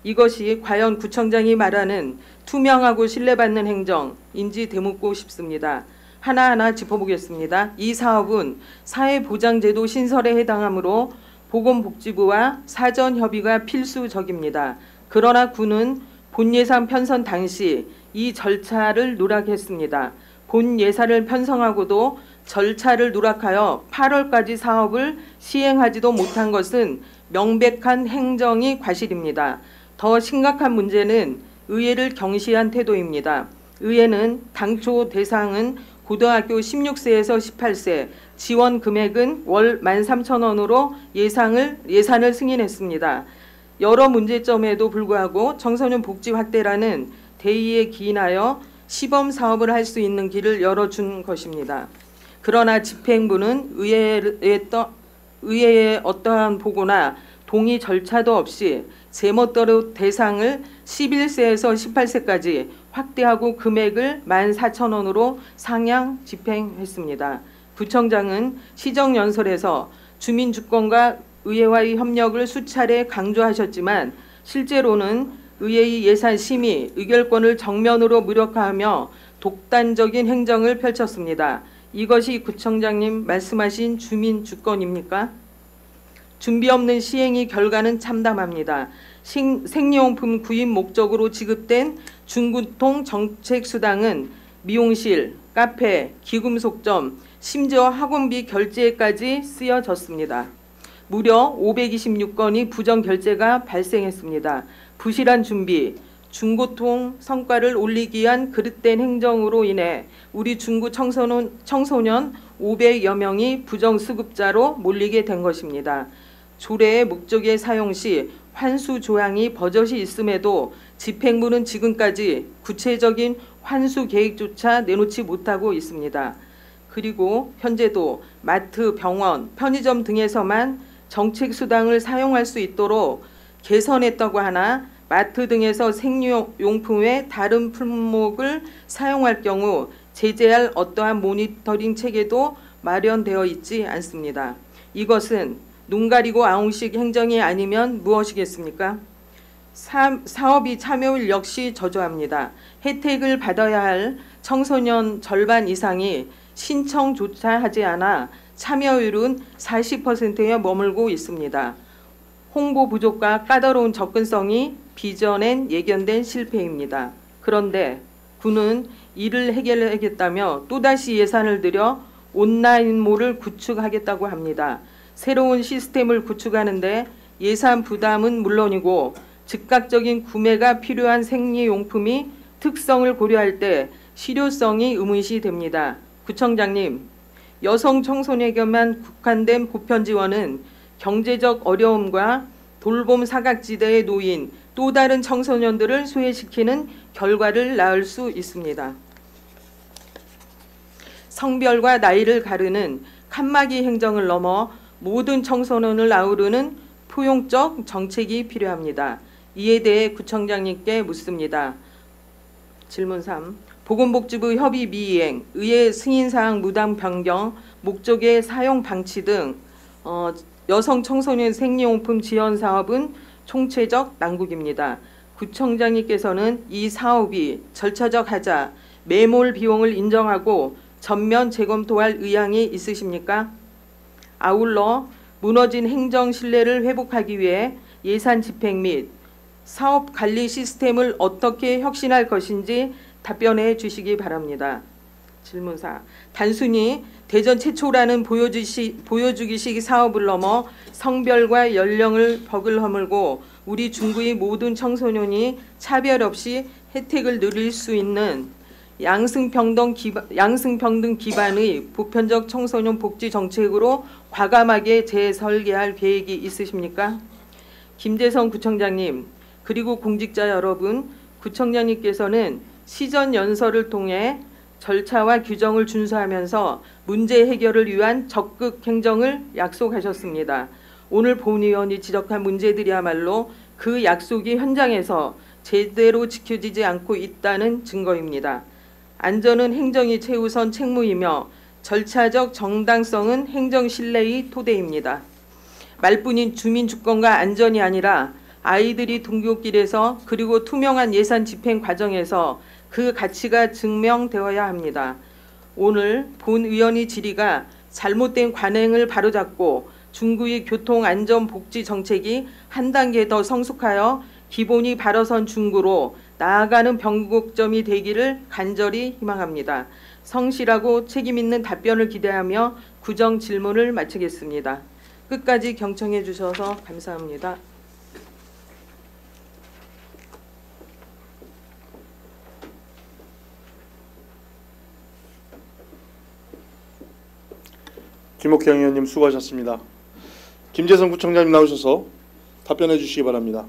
이것이 과연 구청장이 말하는 투명하고 신뢰받는 행정인지 되묻고 싶습니다. 하나하나 짚어보겠습니다. 이 사업은 사회보장제도 신설에 해당하므로 보건복지부와 사전 협의가 필수적입니다. 그러나 구는 본 예산 편성 당시 이 절차를 누락했습니다. 본 예산을 편성하고도 절차를 누락하여 8월까지 사업을 시행하지도 못한 것은 명백한 행정의 과실입니다. 더 심각한 문제는 의회를 경시한 태도입니다. 의회는 당초 대상은 고등학교 16세에서 18세, 지원 금액은 월 13,000원으로 예산을 승인했습니다. 여러 문제점에도 불구하고 청소년 복지 확대라는 대의에 기인하여 시범 사업을 할 수 있는 길을 열어준 것입니다. 그러나 집행부는 의회의 어떠한 보고나 동의 절차도 없이 제멋대로 대상을 11세에서 18세까지 확대하고 금액을 14,000원으로 상향 집행했습니다. 구청장은 시정연설에서 주민주권과 의회와의 협력을 수차례 강조하셨지만 실제로는 의회의 예산 심의, 의결권을 정면으로 무력화하며 독단적인 행정을 펼쳤습니다. 이것이 구청장님 말씀하신 주민주권입니까? 준비 없는 시행의 결과는 참담합니다. 생리용품 구입 목적으로 지급된 중구통 정책수당은 미용실, 카페, 기금속점, 심지어 학원비 결제까지 쓰여졌습니다. 무려 526건의 부정결제가 발생했습니다. 부실한 준비, 중고통 성과를 올리기 위한 그릇된 행정으로 인해 우리 중구 청소년 500여 명이 부정수급자로 몰리게 된 것입니다. 조례의 목적의 사용 시 환수 조항이 버젓이 있음에도 집행부는 지금까지 구체적인 환수 계획조차 내놓지 못하고 있습니다. 그리고 현재도 마트, 병원, 편의점 등에서만 정책 수당을 사용할 수 있도록 개선했다고 하나 마트 등에서 생리용품 외 다른 품목을 사용할 경우 제재할 어떠한 모니터링 체계도 마련되어 있지 않습니다. 이것은 눈 가리고 아웅식 행정이 아니면 무엇이겠습니까? 사업이 참여율 역시 저조합니다. 혜택을 받아야 할 청소년 절반 이상이 신청조차 하지 않아 참여율은 40%에 머물고 있습니다. 홍보 부족과 까다로운 접근성이 빚어낸 예견된 실패입니다. 그런데 군은 이를 해결하겠다며 또다시 예산을 들여 온라인몰을 구축하겠다고 합니다. 새로운 시스템을 구축하는데 예산 부담은 물론이고 즉각적인 구매가 필요한 생리용품이 특성을 고려할 때 실효성이 의문시 됩니다. 구청장님, 여성 청소년에게만 국한된 보편 지원은 경제적 어려움과 돌봄 사각지대에 놓인 또 다른 청소년들을 소외시키는 결과를 낳을 수 있습니다. 성별과 나이를 가르는 칸막이 행정을 넘어 모든 청소년을 아우르는 포용적 정책이 필요합니다. 이에 대해 구청장님께 묻습니다. 질문 3. 보건복지부 협의 미이행, 의회 승인사항 무단 변경, 목적의 사용 방치 등 여성 청소년 생리용품 지원 사업은 총체적 난국입니다. 구청장님께서는 이 사업이 절차적 하자, 매몰 비용을 인정하고 전면 재검토할 의향이 있으십니까? 아울러 무너진 행정 신뢰를 회복하기 위해 예산 집행 및 사업 관리 시스템을 어떻게 혁신할 것인지 답변해 주시기 바랍니다. 질문 4. 단순히 대전 최초라는 보여주기식 사업을 넘어 성별과 연령을 벽을 허물고 우리 중구의 모든 청소년이 차별 없이 혜택을 누릴 수 있는 양승평등 기반의 보편적 청소년 복지 정책으로 과감하게 재설계할 계획이 있으십니까? 김재성 구청장님, 그리고 공직자 여러분, 구청장님께서는 시전 연설을 통해 절차와 규정을 준수하면서 문제 해결을 위한 적극 행정을 약속하셨습니다. 오늘 본 의원이 지적한 문제들이야말로 그 약속이 현장에서 제대로 지켜지지 않고 있다는 증거입니다. 안전은 행정이 최우선 책무이며 절차적 정당성은 행정 신뢰의 토대입니다. 말뿐인 주민 주권과 안전이 아니라 아이들이 등굣길에서 그리고 투명한 예산 집행 과정에서 그 가치가 증명되어야 합니다. 오늘 본 의원의 질의가 잘못된 관행을 바로잡고 중구의 교통안전복지 정책이 한 단계 더 성숙하여 기본이 바로선 중구로 나아가는 변곡점이 되기를 간절히 희망합니다. 성실하고 책임있는 답변을 기대하며 구정 질문을 마치겠습니다. 끝까지 경청해 주셔서 감사합니다.
김옥형 의원님 수고하셨습니다. 김재성 구청장님 나오셔서 답변해 주시기 바랍니다.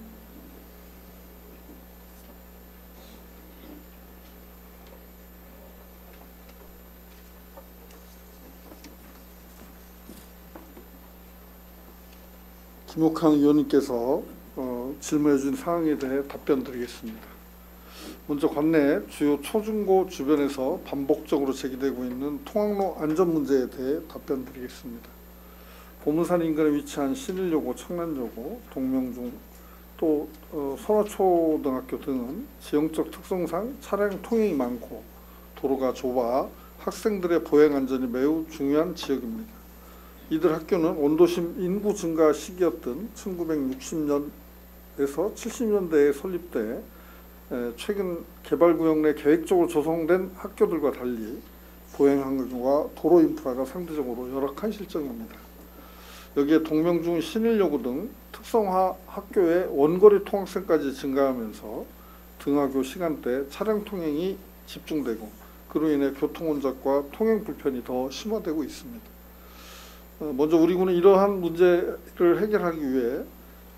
김옥항 의원님께서 질문해 주신 사항에 대해 답변 드리겠습니다. 먼저 관내 주요 초중고 주변에서 반복적으로 제기되고 있는 통학로 안전 문제에 대해 답변 드리겠습니다. 보문산 인근에 위치한 신일여고, 청란여고, 동명중, 또 선화초등학교 등은 지형적 특성상 차량 통행이 많고 도로가 좁아 학생들의 보행 안전이 매우 중요한 지역입니다. 이들 학교는 원도심 인구 증가 시기였던 1960년에서 70년대에 설립돼 최근 개발구역 내 계획적으로 조성된 학교들과 달리 보행 환경과 도로 인프라가 상대적으로 열악한 실정입니다. 여기에 동명중, 신일여고 등 특성화 학교의 원거리 통학생까지 증가하면서 등하교 시간대 차량 통행이 집중되고 그로 인해 교통 혼잡과 통행 불편이 더 심화되고 있습니다. 먼저 우리 군은 이러한 문제를 해결하기 위해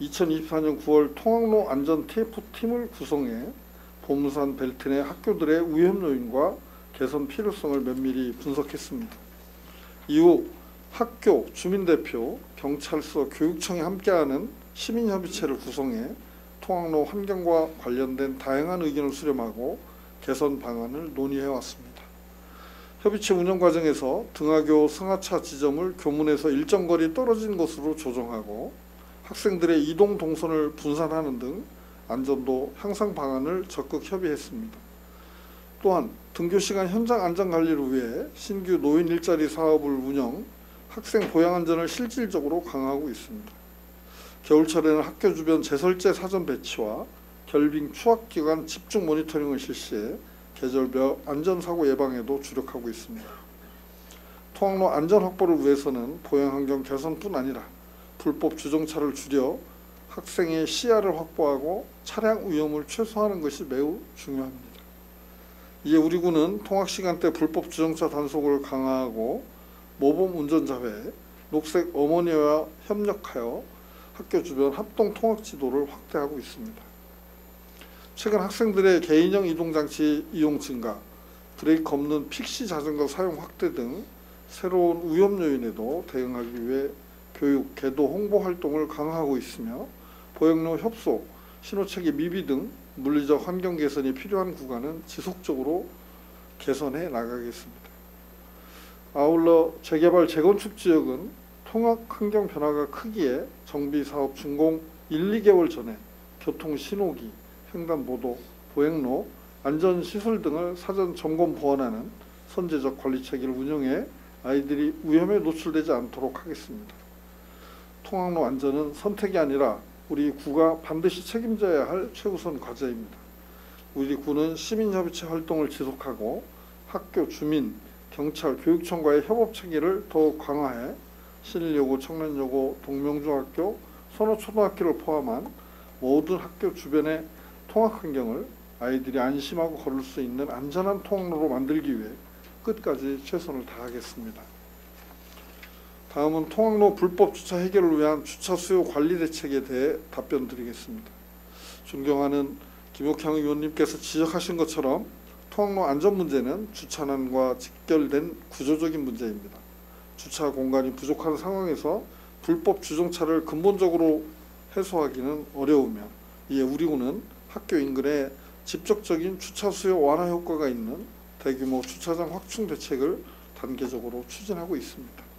2024년 9월 통학로 안전 TF팀을 구성해 보문산 벨트 내 학교들의 위험 요인과 개선 필요성을 면밀히 분석했습니다. 이후 학교, 주민대표, 경찰서, 교육청이 함께하는 시민협의체를 구성해 통학로 환경과 관련된 다양한 의견을 수렴하고 개선 방안을 논의해왔습니다. 협의체 운영 과정에서 등하교 승하차 지점을 교문에서 일정 거리 떨어진 곳으로 조정하고 학생들의 이동 동선을 분산하는 등 안전도 향상 방안을 적극 협의했습니다. 또한 등교시간 현장 안전관리를 위해 신규 노인 일자리 사업을 운영, 학생 보양 안전을 실질적으로 강화하고 있습니다. 겨울철에는 학교 주변 제설제 사전 배치와 결빙 추학기간 집중 모니터링을 실시해 계절별 안전사고 예방에도 주력하고 있습니다. 통학로 안전 확보를 위해서는 보행환경 개선뿐 아니라 불법 주정차를 줄여 학생의 시야를 확보하고 차량 위험을 최소화하는 것이 매우 중요합니다. 이에 우리 군은 통학시간대 불법 주정차 단속을 강화하고 모범 운전자회, 녹색 어머니와 협력하여 학교 주변 합동 통학 지도를 확대하고 있습니다. 최근 학생들의 개인형 이동장치 이용 증가, 브레이크 없는 픽시 자전거 사용 확대 등 새로운 위험 요인에도 대응하기 위해 교육, 계도, 홍보 활동을 강화하고 있으며 보행로 협소, 신호체계 미비 등 물리적 환경 개선이 필요한 구간은 지속적으로 개선해 나가겠습니다. 아울러 재개발, 재건축 지역은 통학 환경 변화가 크기에 정비사업 준공 1, 2개월 전에 교통 신호기, 횡단보도, 보행로, 안전시설 등을 사전 점검 보완하는 선제적 관리체계를 운영해 아이들이 위험에 노출되지 않도록 하겠습니다. 통학로 안전은 선택이 아니라 우리 구가 반드시 책임져야 할 최우선 과제입니다. 우리 구는 시민협의체 활동을 지속하고 학교, 주민, 경찰, 교육청과의 협업체계를 더욱 강화해 신일여고, 청년여고, 동명중학교, 선호초등학교를 포함한 모든 학교 주변의 통학 환경을 아이들이 안심하고 걸을 수 있는 안전한 통학로로 만들기 위해 끝까지 최선을 다하겠습니다. 다음은 통학로 불법 주차 해결을 위한 주차 수요 관리 대책에 대해 답변 드리겠습니다. 존경하는 김옥향 의원님께서 지적하신 것처럼 통학로 안전 문제는 주차난과 직결된 구조적인 문제입니다. 주차 공간이 부족한 상황에서 불법 주정차를 근본적으로 해소하기는 어려우며 이에 우리 군은 학교 인근에 직접적인 주차 수요 완화 효과가 있는 대규모 주차장 확충 대책을 단계적으로 추진하고 있습니다.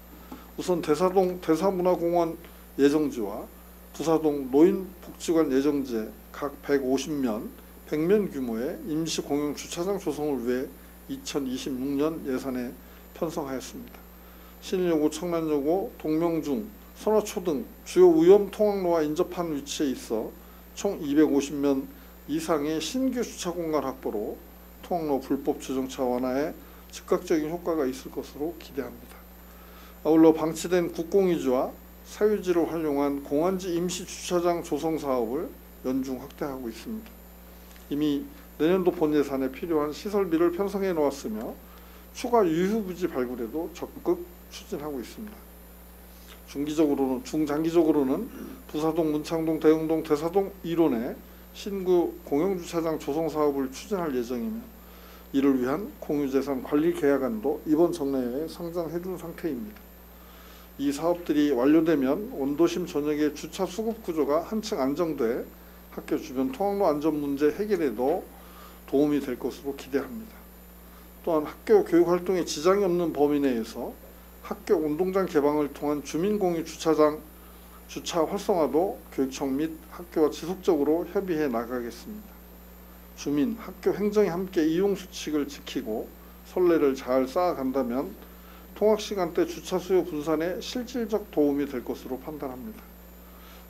우선 대사동 대사문화공원 예정지와 부사동 노인복지관 예정지에 각 150면, 100면 규모의 임시 공용 주차장 조성을 위해 2026년 예산에 편성하였습니다. 신일여고, 청란여고, 동명중, 선화초 등 주요 위험 통학로와 인접한 위치에 있어 총 250면 이상의 신규 주차 공간 확보로 통학로 불법 주정차 완화에 즉각적인 효과가 있을 것으로 기대합니다. 아울러 방치된 국공유지와 사유지를 활용한 공안지 임시 주차장 조성 사업을 연중 확대하고 있습니다. 이미 내년도 본 예산에 필요한 시설비를 편성해 놓았으며 추가 유휴부지 발굴에도 적극 추진하고 있습니다. 중장기적으로는 부사동, 문창동, 대흥동, 대사동 1호내 신구 공영주차장 조성 사업을 추진할 예정이며 이를 위한 공유재산 관리 계약안도 이번 정례회에 상정해둔 상태입니다. 이 사업들이 완료되면 원도심 전역의 주차 수급 구조가 한층 안정돼 학교 주변 통학로 안전 문제 해결에도 도움이 될 것으로 기대합니다. 또한 학교 교육 활동에 지장이 없는 범위 내에서 학교 운동장 개방을 통한 주민공유 주차장 주차 활성화도 교육청 및 학교와 지속적으로 협의해 나가겠습니다. 주민, 학교 행정이 함께 이용 수칙을 지키고 선례를 잘 쌓아간다면 통학시간대 주차 수요 분산에 실질적 도움이 될 것으로 판단합니다.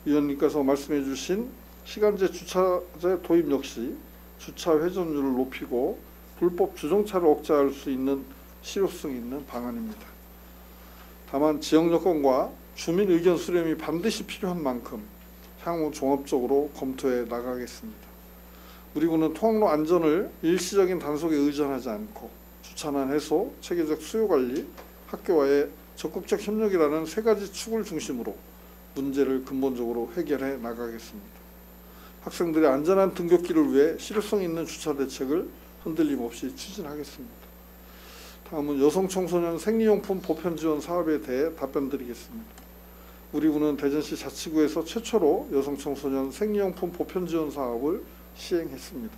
위원님께서 말씀해 주신 시간제 주차제 도입 역시 주차 회전율을 높이고 불법 주정차를 억제할 수 있는 실효성 있는 방안입니다. 다만 지역 여건과 주민 의견 수렴이 반드시 필요한 만큼 향후 종합적으로 검토해 나가겠습니다. 우리 군은 통학로 안전을 일시적인 단속에 의존하지 않고 주차난 해소, 체계적 수요 관리, 학교와의 적극적 협력이라는 세 가지 축을 중심으로 문제를 근본적으로 해결해 나가겠습니다. 학생들의 안전한 등굣길을 위해 실효성 있는 주차 대책을 흔들림 없이 추진하겠습니다. 다음은 여성 청소년 생리용품 보편 지원 사업에 대해 답변드리겠습니다. 우리 구는 대전시 자치구에서 최초로 여성 청소년 생리용품 보편 지원 사업을 시행했습니다.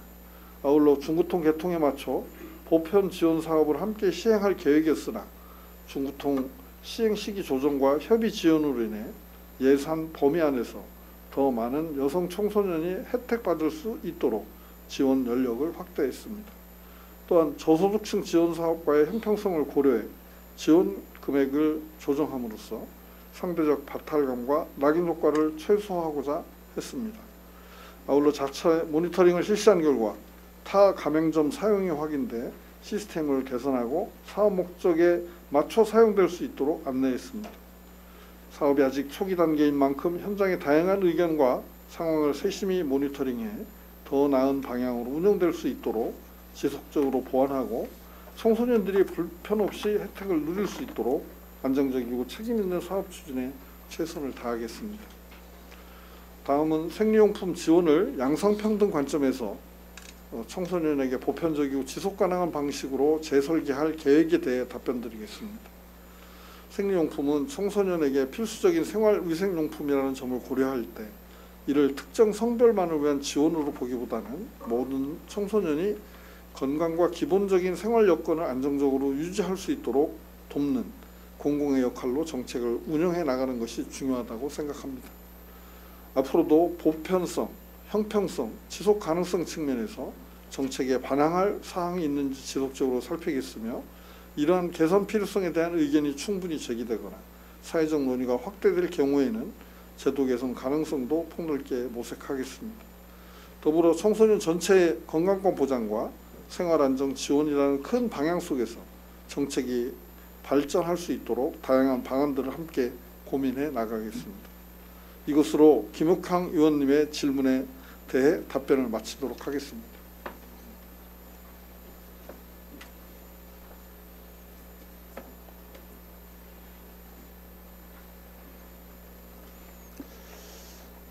아울러 중구통 개통에 맞춰 보편 지원 사업을 함께 시행할 계획이었으나 중구통 시행 시기 조정과 협의 지연으로 인해 예산 범위 안에서 더 많은 여성 청소년이 혜택받을 수 있도록 지원 연력을 확대했습니다. 또한 저소득층 지원 사업과의 형평성을 고려해 지원 금액을 조정함으로써 상대적 박탈감과 낙인 효과를 최소화하고자 했습니다. 아울러 자체 모니터링을 실시한 결과 타 가맹점 사용이 확인돼 시스템을 개선하고 사업 목적에 맞춰 사용될 수 있도록 안내했습니다. 사업이 아직 초기 단계인 만큼 현장의 다양한 의견과 상황을 세심히 모니터링해 더 나은 방향으로 운영될 수 있도록 지속적으로 보완하고 청소년들이 불편 없이 혜택을 누릴 수 있도록 안정적이고 책임 있는 사업 추진에 최선을 다하겠습니다. 다음은 생리용품 지원을 양성평등 관점에서 청소년에게 보편적이고 지속가능한 방식으로 재설계할 계획에 대해 답변드리겠습니다. 생리용품은 청소년에게 필수적인 생활위생용품이라는 점을 고려할 때 이를 특정 성별만을 위한 지원으로 보기보다는 모든 청소년이 건강과 기본적인 생활 여건을 안정적으로 유지할 수 있도록 돕는 공공의 역할로 정책을 운영해 나가는 것이 중요하다고 생각합니다. 앞으로도 보편성, 형평성, 지속 가능성 측면에서 정책에 반영할 사항이 있는지 지속적으로 살피겠으며 이러한 개선 필요성에 대한 의견이 충분히 제기되거나 사회적 논의가 확대될 경우에는 제도 개선 가능성도 폭넓게 모색하겠습니다. 더불어 청소년 전체의 건강권 보장과 생활안정 지원이라는 큰 방향 속에서 정책이 발전할 수 있도록 다양한 방안들을 함께 고민해 나가겠습니다. 이것으로 김욱향 의원님의 질문에 대해 답변을 마치도록 하겠습니다.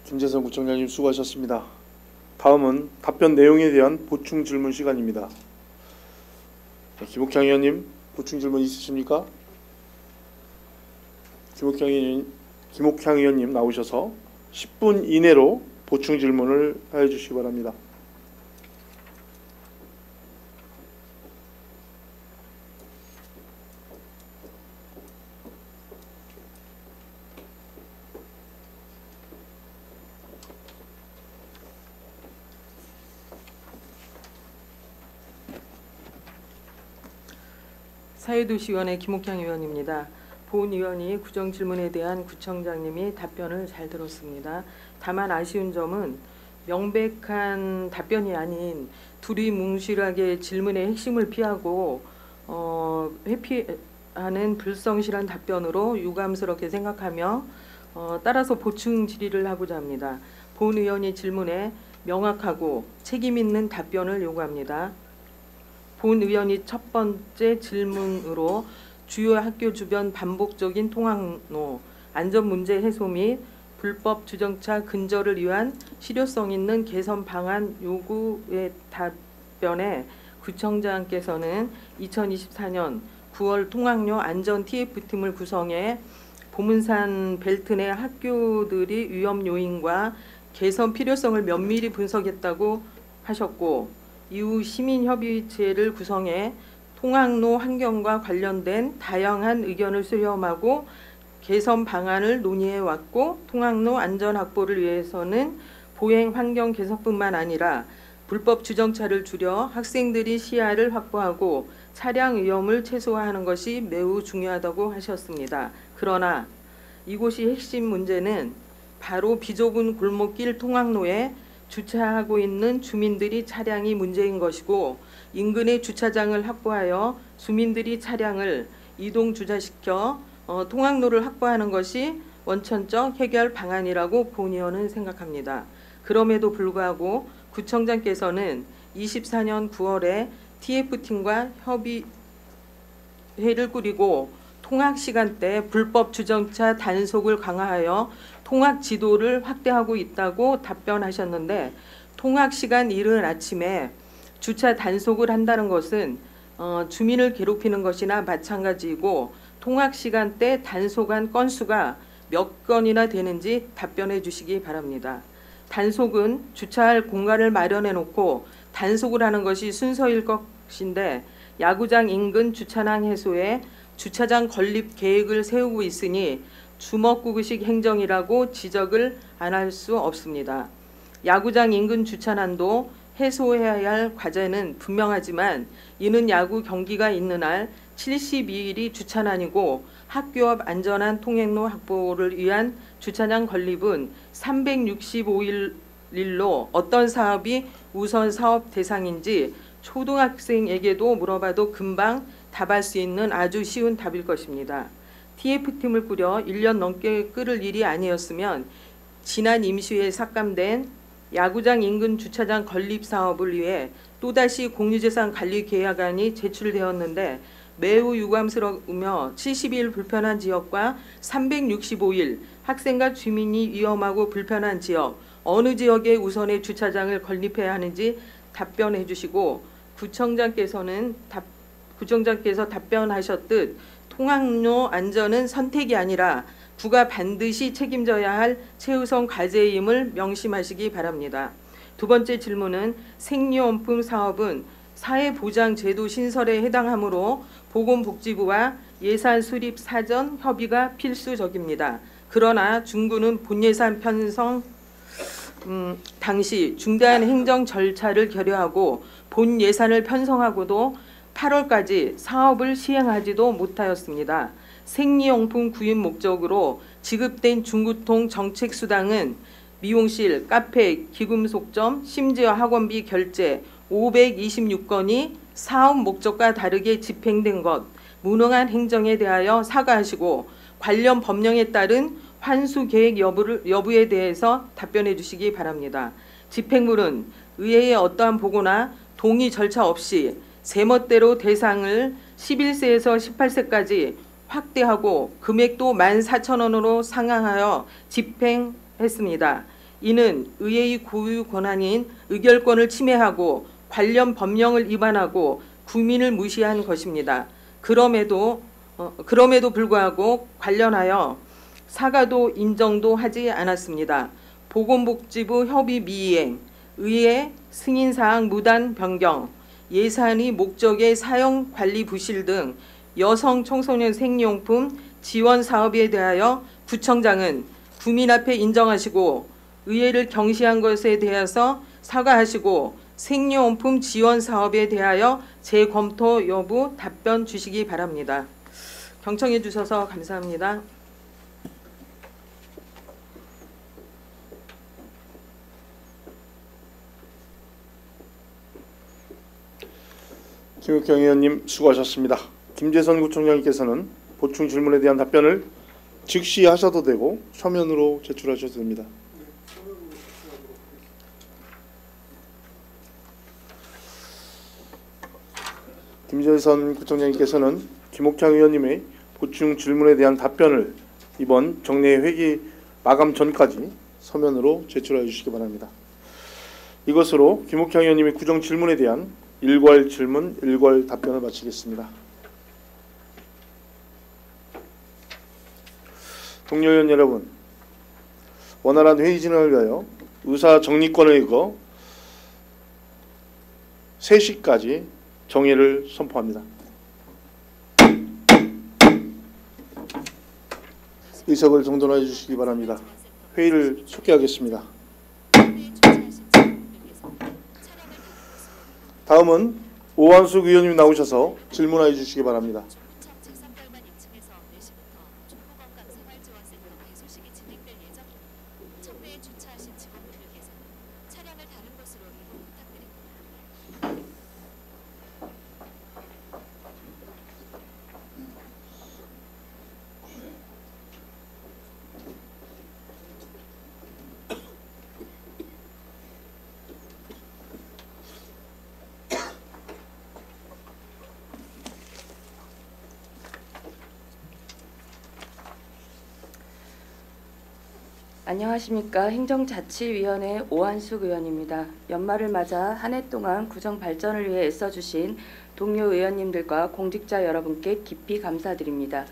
김재선 구청장님 수고하셨습니다. 다음은 답변 내용에 대한 보충 질문 시간입니다. 김욱향 의원님, 보충 질문 있으십니까? 김욱향 의원님 나오셔서 10분 이내로 보충 질문을 해 주시기 바랍니다.
사회도시위원회 김욱향 의원입니다. 본 의원이 구정 질문에 대한 구청장님이 답변을 잘 들었습니다. 다만 아쉬운 점은 명백한 답변이 아닌 두리뭉실하게 질문의 핵심을 피하고 회피하는 불성실한 답변으로 유감스럽게 생각하며 따라서 보충 질의를 하고자 합니다. 본 의원이 질문에 명확하고 책임 있는 답변을 요구합니다. 본 의원이 첫 번째 질문으로 주요 학교 주변 반복적인 통학로, 안전 문제 해소 및 불법 주정차 근절을 위한 실효성 있는 개선 방안 요구의 답변에 구청장께서는 2024년 9월 통학로 안전 TF팀을 구성해 보문산 벨트 내 학교들이 위험 요인과 개선 필요성을 면밀히 분석했다고 하셨고, 이후 시민협의체를 구성해 통학로 환경과 관련된 다양한 의견을 수렴하고 개선 방안을 논의해 왔고, 통학로 안전 확보를 위해서는 보행 환경 개선뿐만 아니라 불법 주정차를 줄여 학생들이 시야를 확보하고 차량 위험을 최소화하는 것이 매우 중요하다고 하셨습니다. 그러나 이곳이 핵심 문제는 바로 비좁은 골목길 통학로에 주차하고 있는 주민들이 차량이 문제인 것이고, 인근의 주차장을 확보하여 주민들이 차량을 이동 주차시켜 통학로를 확보하는 것이 원천적 해결 방안이라고 본 의원은 생각합니다. 그럼에도 불구하고 구청장께서는 24년 9월에 TF팀과 협의회를 꾸리고 통학 시간대 불법 주정차 단속을 강화하여 통학 지도를 확대하고 있다고 답변하셨는데 통학 시간 이른 아침에 주차 단속을 한다는 것은 주민을 괴롭히는 것이나 마찬가지이고 통학 시간대 단속한 건수가 몇 건이나 되는지 답변해 주시기 바랍니다. 단속은 주차할 공간을 마련해 놓고 단속을 하는 것이 순서일 것인데 야구장 인근 주차장 해소에 주차장 건립 계획을 세우고 있으니 주먹구구식 행정이라고 지적을 안 할 수 없습니다. 야구장 인근 주차난도 해소해야 할 과제는 분명하지만 이는 야구 경기가 있는 날 72일이 주차난이고 학교 앞 안전한 통행로 확보를 위한 주차장 건립은 365일로 어떤 사업이 우선 사업 대상인지 초등학생에게도 물어봐도 금방 답할 수 있는 아주 쉬운 답일 것입니다. TF팀을 꾸려 1년 넘게 끌을 일이 아니었으면 지난 임시회에 삭감된 야구장 인근 주차장 건립 사업을 위해 또다시 공유재산 관리 계약안이 제출되었는데 매우 유감스러우며 70일 불편한 지역과 365일 학생과 주민이 위험하고 불편한 지역 어느 지역에 우선의 주차장을 건립해야 하는지 답변해 주시고 구청장께서 답변하셨듯 통학로 안전은 선택이 아니라 구가 반드시 책임져야 할 최우선 과제임을 명심하시기 바랍니다. 두 번째 질문은 생리용품 사업은 사회보장제도 신설에 해당하므로 보건복지부와 예산 수립 사전 협의가 필수적입니다. 그러나 중구는 본예산 편성 당시 중대한 행정 절차를 결여하고 본 예산을 편성하고도 8월까지 사업을 시행하지도 못하였습니다. 생리용품 구입 목적으로 지급된 중구통 정책수당은 미용실, 카페, 기금속점, 심지어 학원비 결제 526건이 사업 목적과 다르게 집행된 것, 무능한 행정에 대하여 사과하시고 관련 법령에 따른 환수 계획 여부에 대해서 답변해 주시기 바랍니다. 집행부는 의회의 어떠한 보고나 동의 절차 없이 제멋대로 대상을 11세에서 18세까지 확대하고 금액도 14,000원으로 상향하여 집행했습니다. 이는 의회의 고유 권한인 의결권을 침해하고 관련 법령을 위반하고 국민을 무시한 것입니다. 그럼에도 불구하고 관련하여 사과도 인정도 하지 않았습니다. 보건복지부 협의 미이행, 의회 승인사항 무단 변경, 예산이 목적의 사용 관리 부실 등 여성 청소년 생리용품 지원 사업에 대하여 구청장은 국민 앞에 인정하시고 의회를 경시한 것에 대해서 사과하시고 생리용품 지원 사업에 대하여 재검토 여부 답변 주시기 바랍니다. 경청해 주셔서 감사합니다.
김욱경 의원님 수고하셨습니다. 김재선 구청장님께서는 보충 질문에 대한 답변을 즉시 하셔도 되고 서면으로 제출하셔도 됩니다. 김재선 구청장님께서는 김옥창 의원님의 보충 질문에 대한 답변을 이번 정례 회기 마감 전까지 서면으로 제출해 주시기 바랍니다. 이것으로 김옥창 의원님의 구정 질문에 대한 일괄 질문, 일괄 답변을 마치겠습니다. 동료 의원 여러분, 원활한 회의 진행을 위하여 의사 정리권에 의거 3시까지 정회를 선포합니다. 의석을 정돈해 주시기 바랍니다. 회의를 속기하겠습니다. 다음은 오한숙 의원님 나오셔서 질문해 주시기 바랍니다.
안녕하십니까. 행정자치위원회 오한숙 의원입니다. 연말을 맞아 한 해 동안 구청 발전을 위해 애써주신 동료 의원님들과 공직자 여러분께 깊이 감사드립니다.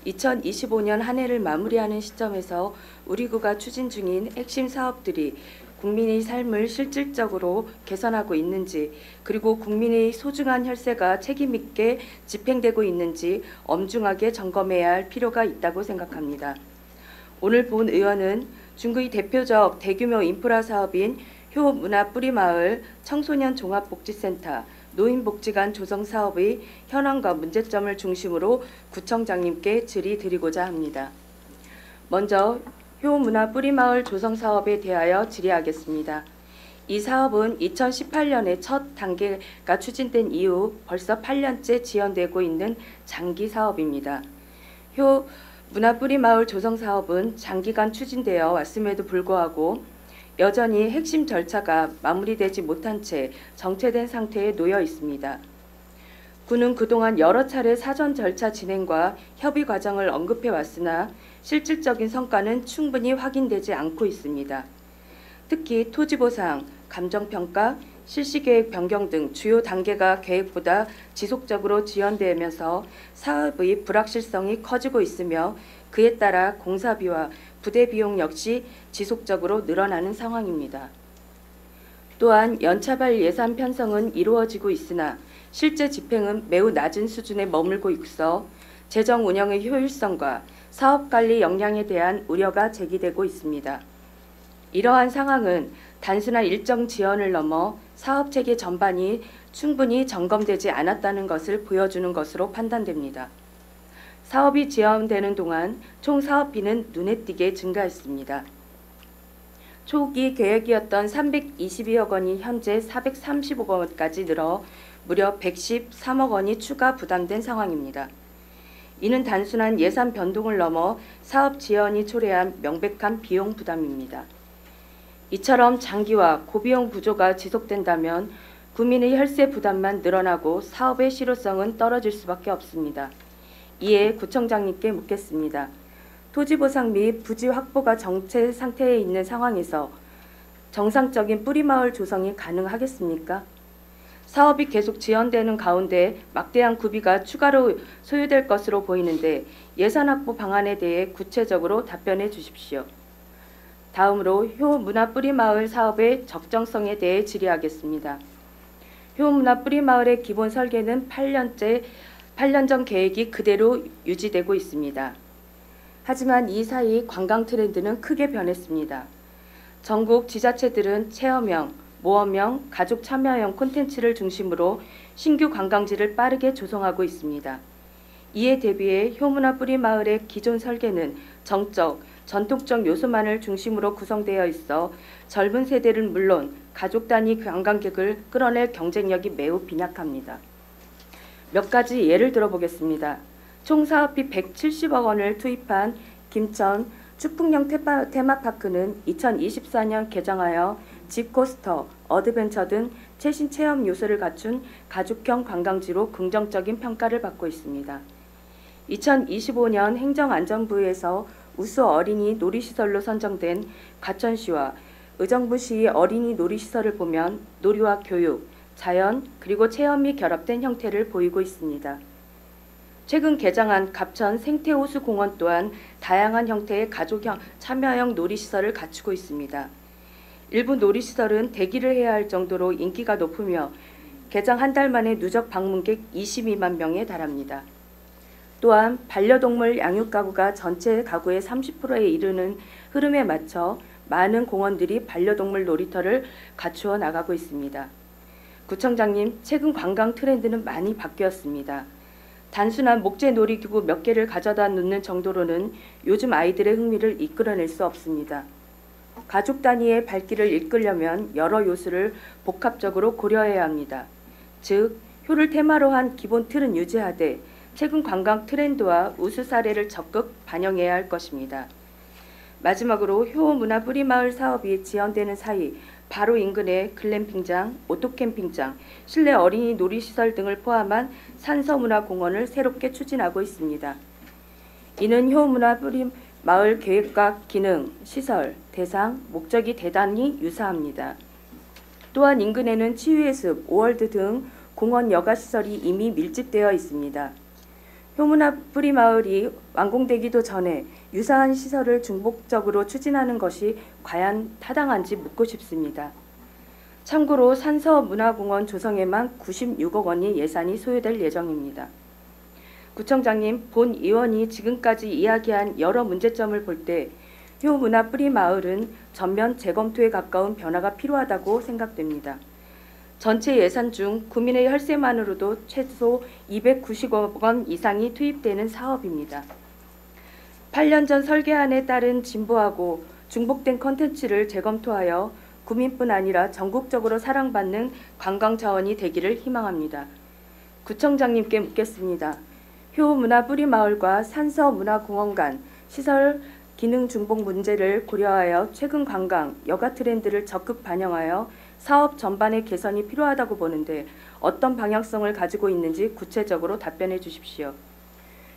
2025년 한 해를 마무리하는 시점에서 우리 구가 추진 중인 핵심 사업들이 국민의 삶을 실질적으로 개선하고 있는지, 그리고 국민의 소중한 혈세가 책임 있게 집행되고 있는지 엄중하게 점검해야 할 필요가 있다고 생각합니다. 오늘 본 의원은 중구의 대표적 대규모 인프라 사업인 효문화 뿌리마을 청소년 종합복지센터, 노인복지관 조성 사업의 현황과 문제점을 중심으로 구청장님께 질의드리고자 합니다. 먼저 효문화 뿌리마을 조성 사업에 대하여 질의하겠습니다. 이 사업은 2018년에 첫 단계가 추진된 이후 벌써 8년째 지연되고 있는 장기 사업입니다. 문화뿌리마을 조성 사업은 장기간 추진되어 왔음에도 불구하고 여전히 핵심 절차가 마무리되지 못한 채 정체된 상태에 놓여 있습니다. 구는 그동안 여러 차례 사전 절차 진행과 협의 과정을 언급해 왔으나 실질적인 성과는 충분히 확인되지 않고 있습니다. 특히 토지보상, 감정평가, 실시계획 변경 등 주요 단계가 계획보다 지속적으로 지연되면서 사업의 불확실성이 커지고 있으며 그에 따라 공사비와 부대 비용 역시 지속적으로 늘어나는 상황입니다. 또한 연차별 예산 편성은 이루어지고 있으나 실제 집행은 매우 낮은 수준에 머물고 있어 재정 운영의 효율성과 사업관리 역량에 대한 우려가 제기되고 있습니다. 이러한 상황은 단순한 일정 지연을 넘어 사업체계 전반이 충분히 점검되지 않았다는 것을 보여주는 것으로 판단됩니다. 사업이 지연되는 동안 총 사업비는 눈에 띄게 증가했습니다. 초기 계획이었던 322억 원이 현재 430억 원까지 늘어 무려 113억 원이 추가 부담된 상황입니다. 이는 단순한 예산 변동을 넘어 사업 지연이 초래한 명백한 비용 부담입니다. 이처럼 장기와 고비용 구조가 지속된다면 국민의 혈세 부담만 늘어나고 사업의 실효성은 떨어질 수밖에 없습니다. 이에 구청장님께 묻겠습니다. 토지보상 및 부지 확보가 정체 상태에 있는 상황에서 정상적인 뿌리마을 조성이 가능하겠습니까? 사업이 계속 지연되는 가운데 막대한 구비가 추가로 소요될 것으로 보이는데 예산 확보 방안에 대해 구체적으로 답변해 주십시오. 다음으로 효문화 뿌리마을 사업의 적정성에 대해 질의하겠습니다. 효문화 뿌리마을의 기본 설계는 8년 전 계획이 그대로 유지되고 있습니다. 하지만 이 사이 관광 트렌드는 크게 변했습니다. 전국 지자체들은 체험형, 모험형, 가족 참여형 콘텐츠를 중심으로 신규 관광지를 빠르게 조성하고 있습니다. 이에 대비해 효문화 뿌리마을의 기존 설계는 정적, 전통적 요소만을 중심으로 구성되어 있어 젊은 세대는 물론 가족 단위 관광객을 끌어낼 경쟁력이 매우 빈약합니다. 몇 가지 예를 들어보겠습니다. 총 사업비 170억 원을 투입한 김천 축풍령 테마파크는 2024년 개장하여 집코스터, 어드벤처 등 최신 체험 요소를 갖춘 가족형 관광지로 긍정적인 평가를 받고 있습니다. 2025년 행정안전부에서 우수 어린이 놀이시설로 선정된 과천시와 의정부시의 어린이 놀이시설을 보면 놀이와 교육, 자연, 그리고 체험이 결합된 형태를 보이고 있습니다. 최근 개장한 갑천 생태호수공원 또한 다양한 형태의 가족형 참여형 놀이시설을 갖추고 있습니다. 일부 놀이시설은 대기를 해야 할 정도로 인기가 높으며 개장 한 달 만에 누적 방문객 22만 명에 달합니다. 또한 반려동물 양육 가구가 전체 가구의 30%에 이르는 흐름에 맞춰 많은 공원들이 반려동물 놀이터를 갖추어 나가고 있습니다. 구청장님, 최근 관광 트렌드는 많이 바뀌었습니다. 단순한 목재 놀이기구 몇 개를 가져다 놓는 정도로는 요즘 아이들의 흥미를 이끌어낼 수 없습니다. 가족 단위의 발길을 이끌려면 여러 요소를 복합적으로 고려해야 합니다. 즉, 효를 테마로 한 기본 틀은 유지하되 최근 관광 트렌드와 우수 사례를 적극 반영해야 할 것입니다. 마지막으로 효문화 뿌리마을 사업이 지연되는 사이 바로 인근에 글램핑장, 오토캠핑장, 실내 어린이 놀이시설 등을 포함한 산서문화공원을 새롭게 추진하고 있습니다. 이는 효문화 마을 계획과 기능, 시설, 대상, 목적이 대단히 유사합니다. 또한 인근에는 치유의 숲, 오월드 등 공원 여가시설이 이미 밀집되어 있습니다. 효문화 뿌리마을이 완공되기도 전에 유사한 시설을 중복적으로 추진하는 것이 과연 타당한지 묻고 싶습니다. 참고로 산서문화공원 조성에만 96억 원이 예산이 소요될 예정입니다. 구청장님, 본 의원이 지금까지 이야기한 여러 문제점을 볼 때 효문화 뿌리마을은 전면 재검토에 가까운 변화가 필요하다고 생각됩니다. 전체 예산 중 구민의 혈세만으로도 최소 290억 원 이상이 투입되는 사업입니다. 8년 전 설계안에 따른 진보하고 중복된 컨텐츠를 재검토하여 구민뿐 아니라 전국적으로 사랑받는 관광 자원이 되기를 희망합니다. 구청장님께 묻겠습니다. 효문화 뿌리마을과 산서문화공원 간 시설 기능 중복 문제를 고려하여 최근 관광, 여가 트렌드를 적극 반영하여 사업 전반의 개선이 필요하다고 보는데 어떤 방향성을 가지고 있는지 구체적으로 답변해 주십시오.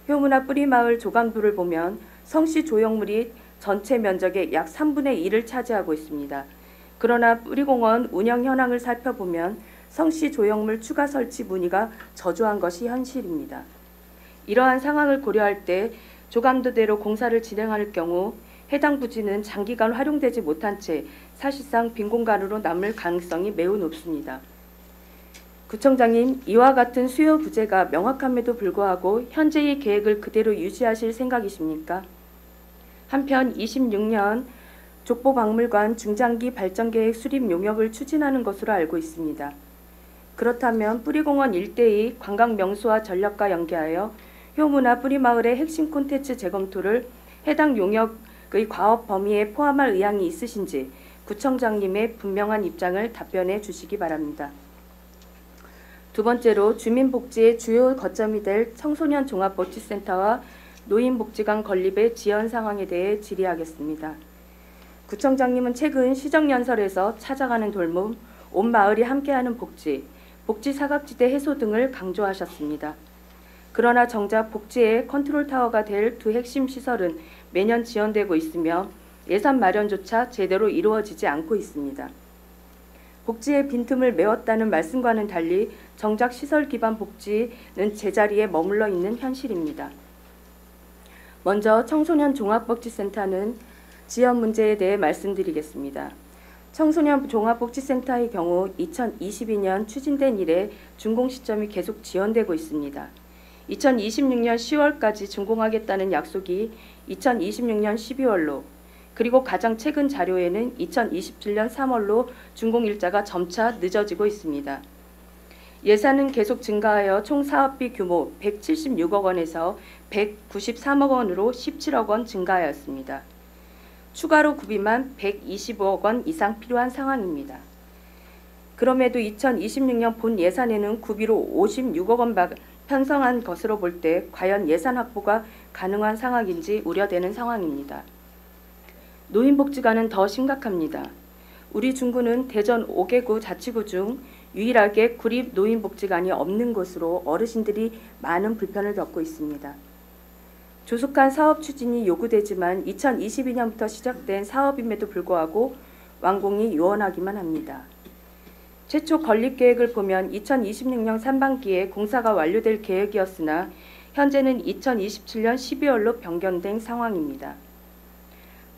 효문화 뿌리마을 조감도를 보면 성씨 조형물이 전체 면적의 약 3분의 1을 차지하고 있습니다. 그러나 뿌리공원 운영 현황을 살펴보면 성씨 조형물 추가 설치 문의가 저조한 것이 현실입니다. 이러한 상황을 고려할 때 조감도대로 공사를 진행할 경우 해당 부지는 장기간 활용되지 못한 채 사실상 빈 공간으로 남을 가능성이 매우 높습니다. 구청장님, 이와 같은 수요 부재가 명확함에도 불구하고 현재의 계획을 그대로 유지하실 생각이십니까? 한편 26년 족보박물관 중장기 발전계획 수립 용역을 추진하는 것으로 알고 있습니다. 그렇다면 뿌리공원 일대의 관광명소와 전력과 연계하여 효문화 뿌리마을의 핵심 콘텐츠 재검토를 해당 용역의 과업 범위에 포함할 의향이 있으신지 구청장님의 분명한 입장을 답변해 주시기 바랍니다. 두 번째로 주민복지의 주요 거점이 될 청소년 종합복지센터와 노인복지관 건립의 지연 상황에 대해 질의하겠습니다. 구청장님은 최근 시정연설에서 찾아가는 돌봄, 온 마을이 함께하는 복지, 복지 사각지대 해소 등을 강조하셨습니다. 그러나 정작 복지의 컨트롤타워가 될 두 핵심 시설은 매년 지연되고 있으며 예산 마련조차 제대로 이루어지지 않고 있습니다. 복지의 빈틈을 메웠다는 말씀과는 달리 정작 시설 기반 복지는 제자리에 머물러 있는 현실입니다. 먼저 청소년 종합복지센터는 지연 문제에 대해 말씀드리겠습니다. 청소년 종합복지센터의 경우 2022년 추진된 이래 준공 시점이 계속 지연되고 있습니다. 2026년 10월까지 준공하겠다는 약속이 2026년 12월로 그리고 가장 최근 자료에는 2027년 3월로 준공 일자가 점차 늦어지고 있습니다. 예산은 계속 증가하여 총 사업비 규모 176억 원에서 193억 원으로 17억 원 증가하였습니다. 추가로 구비만 125억 원 이상 필요한 상황입니다. 그럼에도 2026년 본 예산에는 구비로 56억 원 편성한 것으로 볼 때 과연 예산 확보가 가능한 상황인지 우려되는 상황입니다. 노인복지관은 더 심각합니다. 우리 중구는 대전 5개구 자치구 중 유일하게 구립 노인복지관이 없는 곳으로 어르신들이 많은 불편을 겪고 있습니다. 조속한 사업 추진이 요구되지만 2022년부터 시작된 사업임에도 불구하고 완공이 요원하기만 합니다. 최초 건립 계획을 보면 2026년 상반기에 공사가 완료될 계획이었으나 현재는 2027년 12월로 변경된 상황입니다.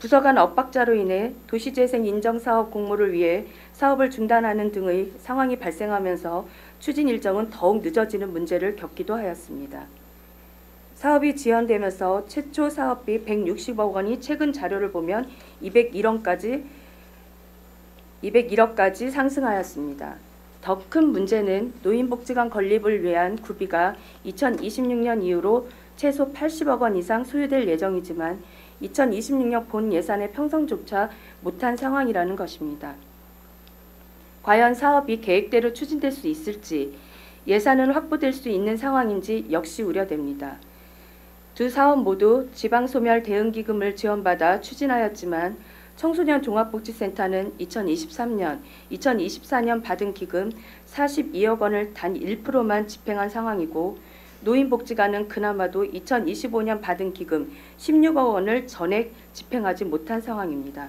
부서 간 엇박자로 인해 도시재생 인정사업 공모를 위해 사업을 중단하는 등의 상황이 발생하면서 추진 일정은 더욱 늦어지는 문제를 겪기도 하였습니다. 사업이 지연되면서 최초 사업비 160억 원이 최근 자료를 보면 201억까지 상승하였습니다. 더 큰 문제는 노인복지관 건립을 위한 구비가 2026년 이후로 최소 80억 원 이상 소요될 예정이지만 2026년 본 예산의 편성조차 못한 상황이라는 것입니다. 과연 사업이 계획대로 추진될 수 있을지, 예산은 확보될 수 있는 상황인지 역시 우려됩니다. 두 사업 모두 지방소멸 대응기금을 지원받아 추진하였지만 청소년 종합복지센터는 2023년, 2024년 받은 기금 42억 원을 단 1%만 집행한 상황이고 노인복지관은 그나마도 2025년 받은 기금 16억 원을 전액 집행하지 못한 상황입니다.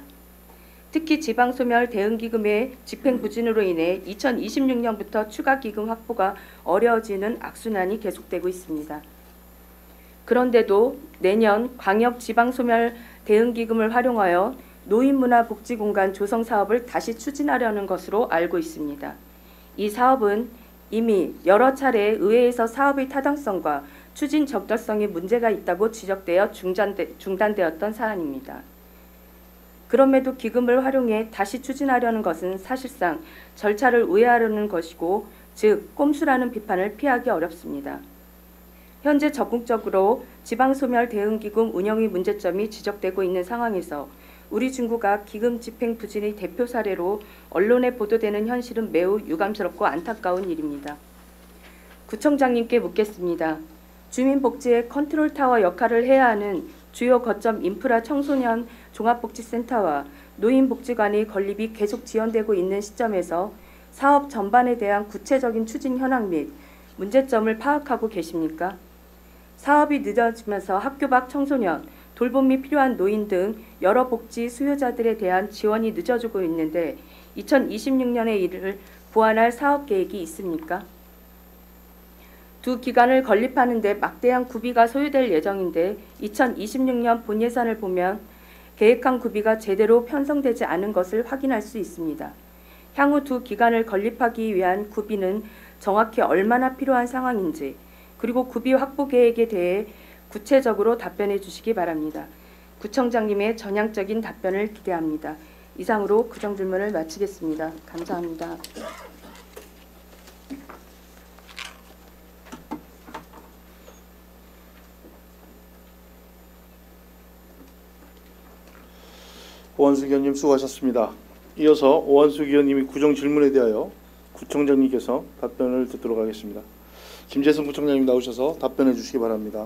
특히 지방소멸 대응기금의 집행 부진으로 인해 2026년부터 추가 기금 확보가 어려워지는 악순환이 계속되고 있습니다. 그런데도 내년 광역 지방소멸 대응기금을 활용하여 노인문화복지공간 조성 사업을 다시 추진하려는 것으로 알고 있습니다. 이 사업은 이미 여러 차례 의회에서 사업의 타당성과 추진 적절성에 문제가 있다고 지적되어 중단되었던 사안입니다. 그럼에도 기금을 활용해 다시 추진하려는 것은 사실상 절차를 우회하려는 것이고, 즉 꼼수라는 비판을 피하기 어렵습니다. 현재 적극적으로 지방소멸 대응기금 운영의 문제점이 지적되고 있는 상황에서 우리 중구가 기금 집행 부진의 대표 사례로 언론에 보도되는 현실은 매우 유감스럽고 안타까운 일입니다. 구청장님께 묻겠습니다. 주민복지의 컨트롤타워 역할을 해야 하는 주요 거점 인프라 청소년 종합복지센터와 노인복지관의 건립이 계속 지연되고 있는 시점에서 사업 전반에 대한 구체적인 추진 현황 및 문제점을 파악하고 계십니까? 사업이 늦어지면서 학교 밖 청소년, 돌봄이 필요한 노인 등 여러 복지 수요자들에 대한 지원이 늦어지고 있는데 2026년에 이를 보완할 사업 계획이 있습니까? 두 기관을 건립하는 데 막대한 구비가 소요될 예정인데 2026년 본 예산을 보면 계획한 구비가 제대로 편성되지 않은 것을 확인할 수 있습니다. 향후 두 기관을 건립하기 위한 구비는 정확히 얼마나 필요한 상황인지, 그리고 구비 확보 계획에 대해 구체적으로 답변해 주시기 바랍니다. 구청장님의 전향적인 답변을 기대합니다. 이상으로 구정 질문을 마치겠습니다. 감사합니다.
오한숙 의원님 수고하셨습니다. 이어서 오한숙 의원님이 구정 질문에 대하여 구청장님께서 답변을 듣도록 하겠습니다. 김재선 구청장님 나오셔서 답변해 주시기 바랍니다.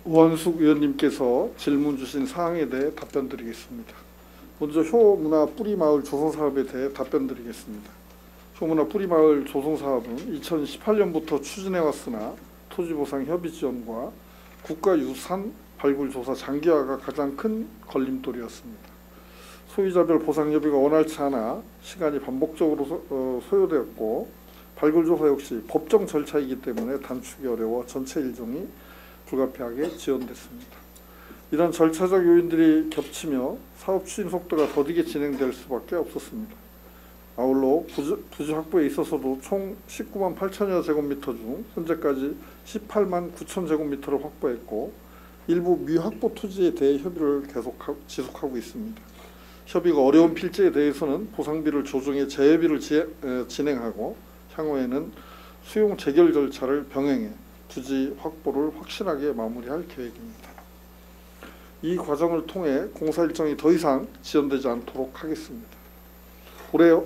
오한숙 의원님께서 질문 주신 사항에 대해 답변드리겠습니다. 먼저 효문화 뿌리마을 조성사업에 대해 답변드리겠습니다. 효문화 뿌리마을 조성사업은 2018년부터 추진해왔으나 토지보상 협의 지원과 국가유산 발굴조사 장기화가 가장 큰 걸림돌이었습니다. 소유자별 보상 협의가 원활치 않아 시간이 반복적으로 소요되었고, 발굴조사 역시 법정 절차이기 때문에 단축이 어려워 전체 일정이 불가피하게 지연됐습니다. 이런 절차적 요인들이 겹치며 사업 추진 속도가 더디게 진행될 수밖에 없었습니다. 아울러 부지 확보에 있어서도 총 19만 8천여 제곱미터 중 현재까지 18만 9천 제곱미터를 확보했고, 일부 미확보 토지에 대해 협의를 지속하고 있습니다. 협의가 어려운 필지에 대해서는 보상비를 조정해 재협의를 진행하고, 향후에는 수용 재결 절차를 병행해 부지 확보를 확실하게 마무리할 계획입니다. 이 과정을 통해 공사 일정이 더 이상 지연되지 않도록 하겠습니다. 올해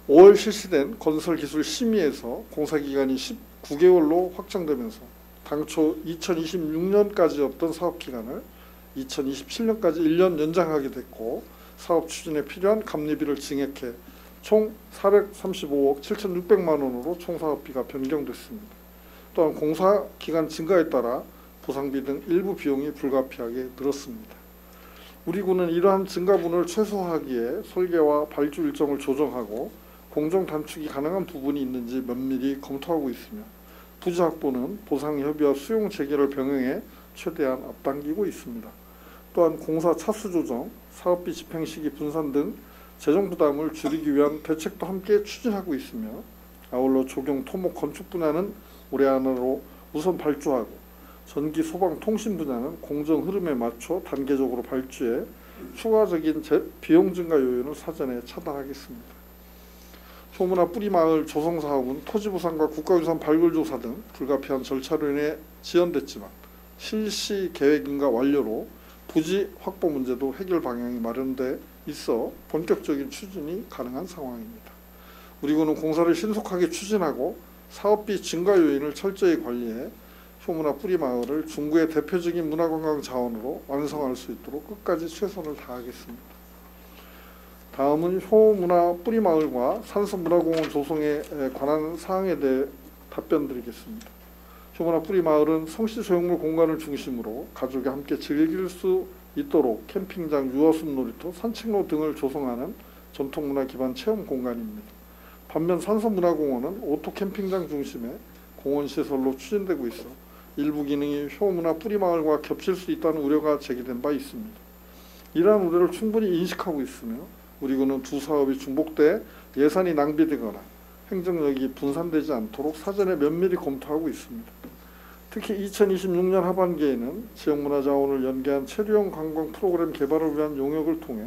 5월 실시된 건설기술심의에서 공사기간이 19개월로 확정되면서 당초 2026년까지였던 사업기간을 2027년까지 1년 연장하게 됐고, 사업 추진에 필요한 감리비를 증액해 총 435억 7,600만 원으로 총사업비가 변경됐습니다. 또한 공사기간 증가에 따라 보상비 등 일부 비용이 불가피하게 늘었습니다. 우리 군은 이러한 증가분을 최소화하기에 설계와 발주 일정을 조정하고 공정 단축이 가능한 부분이 있는지 면밀히 검토하고 있으며, 부지 확보는 보상 협의와 수용 재개를 병행해 최대한 앞당기고 있습니다. 또한 공사 차수 조정, 사업비 집행 시기 분산 등 재정 부담을 줄이기 위한 대책도 함께 추진하고 있으며, 아울러 조경 토목 건축 분야는 올해 안으로 우선 발주하고, 전기 소방 통신 분야는 공정 흐름에 맞춰 단계적으로 발주해 추가적인 비용 증가 요인을 사전에 차단하겠습니다. 효문화 뿌리마을 조성사업은 토지보상과 국가유산 발굴조사 등 불가피한 절차로 인해 지연됐지만, 실시 계획인가 완료로 부지 확보 문제도 해결 방향이 마련돼 있어 본격적인 추진이 가능한 상황입니다. 우리 군은 공사를 신속하게 추진하고 사업비 증가 요인을 철저히 관리해 효문화 뿌리마을을 중구의 대표적인 문화관광 자원으로 완성할 수 있도록 끝까지 최선을 다하겠습니다. 다음은 효문화 뿌리마을과 산서문화공원 조성에 관한 사항에 대해 답변드리겠습니다. 효문화 뿌리마을은 성씨 소형물 공간을 중심으로 가족이 함께 즐길 수 있도록 캠핑장, 유아숲 놀이터, 산책로 등을 조성하는 전통문화 기반 체험 공간입니다. 반면 산서문화공원은 오토 캠핑장 중심의 공원 시설로 추진되고 있어 일부 기능이 효문화 뿌리마을과 겹칠 수 있다는 우려가 제기된 바 있습니다. 이러한 우려를 충분히 인식하고 있으며 우리 군은 두 사업이 중복돼 예산이 낭비되거나 행정력이 분산되지 않도록 사전에 면밀히 검토하고 있습니다. 특히 2026년 하반기에는 지역문화자원을 연계한 체류형 관광 프로그램 개발을 위한 용역을 통해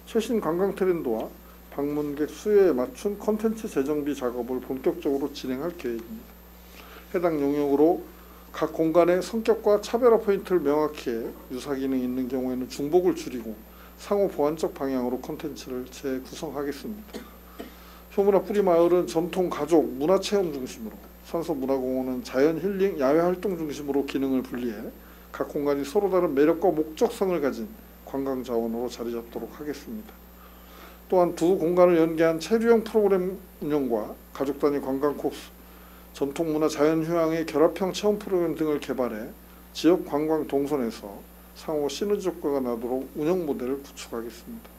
최신 관광 트렌드와 방문객 수요에 맞춘 콘텐츠 재정비 작업을 본격적으로 진행할 계획입니다. 해당 용역으로 각 공간의 성격과 차별화 포인트를 명확히 해 유사 기능이 있는 경우에는 중복을 줄이고 상호 보완적 방향으로 콘텐츠를 재구성하겠습니다. 효문화 뿌리마을은 전통 가족 문화체험 중심으로, 산서문화공원은 자연 힐링 야외 활동 중심으로 기능을 분리해 각 공간이 서로 다른 매력과 목적성을 가진 관광 자원으로 자리 잡도록 하겠습니다. 또한 두 공간을 연계한 체류형 프로그램 운영과 가족 단위 관광 코스, 전통문화 자연휴양의 결합형 체험 프로그램 등을 개발해 지역 관광 동선에서 상호 시너지 효과가 나도록 운영 모델을 구축하겠습니다.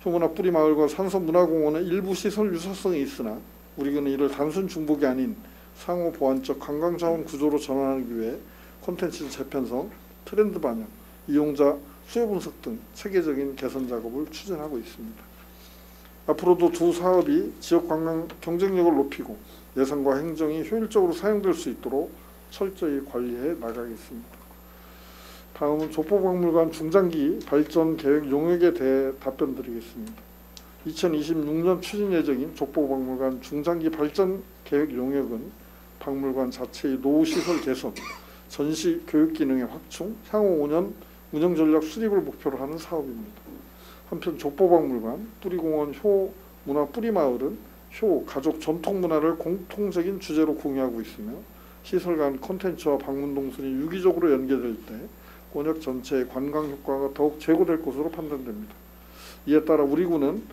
효문화 뿌리마을과 산서문화공원은 일부 시설 유사성이 있으나 우리는 이를 단순 중복이 아닌 상호 보완적 관광자원 구조로 전환하기 위해 콘텐츠 재편성, 트렌드 반영, 이용자 수요 분석 등 체계적인 개선 작업을 추진하고 있습니다. 앞으로도 두 사업이 지역 관광 경쟁력을 높이고 예산과 행정이 효율적으로 사용될 수 있도록 철저히 관리해 나가겠습니다. 다음은 족보박물관 중장기 발전 계획 용역에 대해 답변드리겠습니다. 2026년 추진 예정인 족보박물관 중장기 발전 계획 용역은 박물관 자체의 노후시설 개선, 전시 교육 기능의 확충, 향후 5년 운영 전략 수립을 목표로 하는 사업입니다. 한편 족보박물관, 뿌리공원, 효문화 뿌리마을은 효, 가족 전통문화를 공통적인 주제로 공유하고 있으며 시설 간 콘텐츠와 방문 동선이 유기적으로 연계될 때 권역 전체의 관광 효과가 더욱 제고될 것으로 판단됩니다. 이에 따라 우리 군은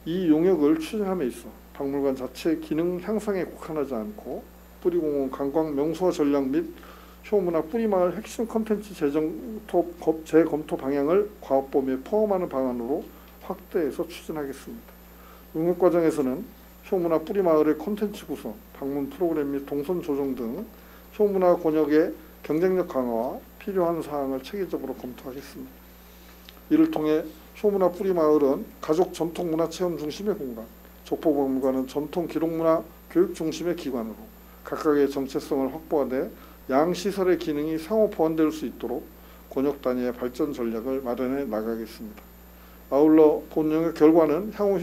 이 용역을 추진함에 있어 박물관 자체 기능 향상에 국한하지 않고 뿌리공원 관광 명소화 전략 및 효문화 뿌리마을 핵심 콘텐츠 재검토 방향을 과업 범위에 포함하는 방안으로 확대해서 추진하겠습니다. 용역 과정에서는 효문화 뿌리마을의 콘텐츠 구성, 방문 프로그램 및 동선 조정 등 효문화 권역의 경쟁력 강화와 필요한 사항을 체계적으로 검토하겠습니다. 이를 통해 효문화 뿌리마을은 가족 전통문화 체험 중심의 공간, 족보박물관은 전통 기록문화 교육 중심의 기관으로 각각의 정체성을 확보하되 양시설의 기능이 상호 보완될 수 있도록 권역 단위의 발전 전략을 마련해 나가겠습니다. 아울러 본 용역 결과는 향후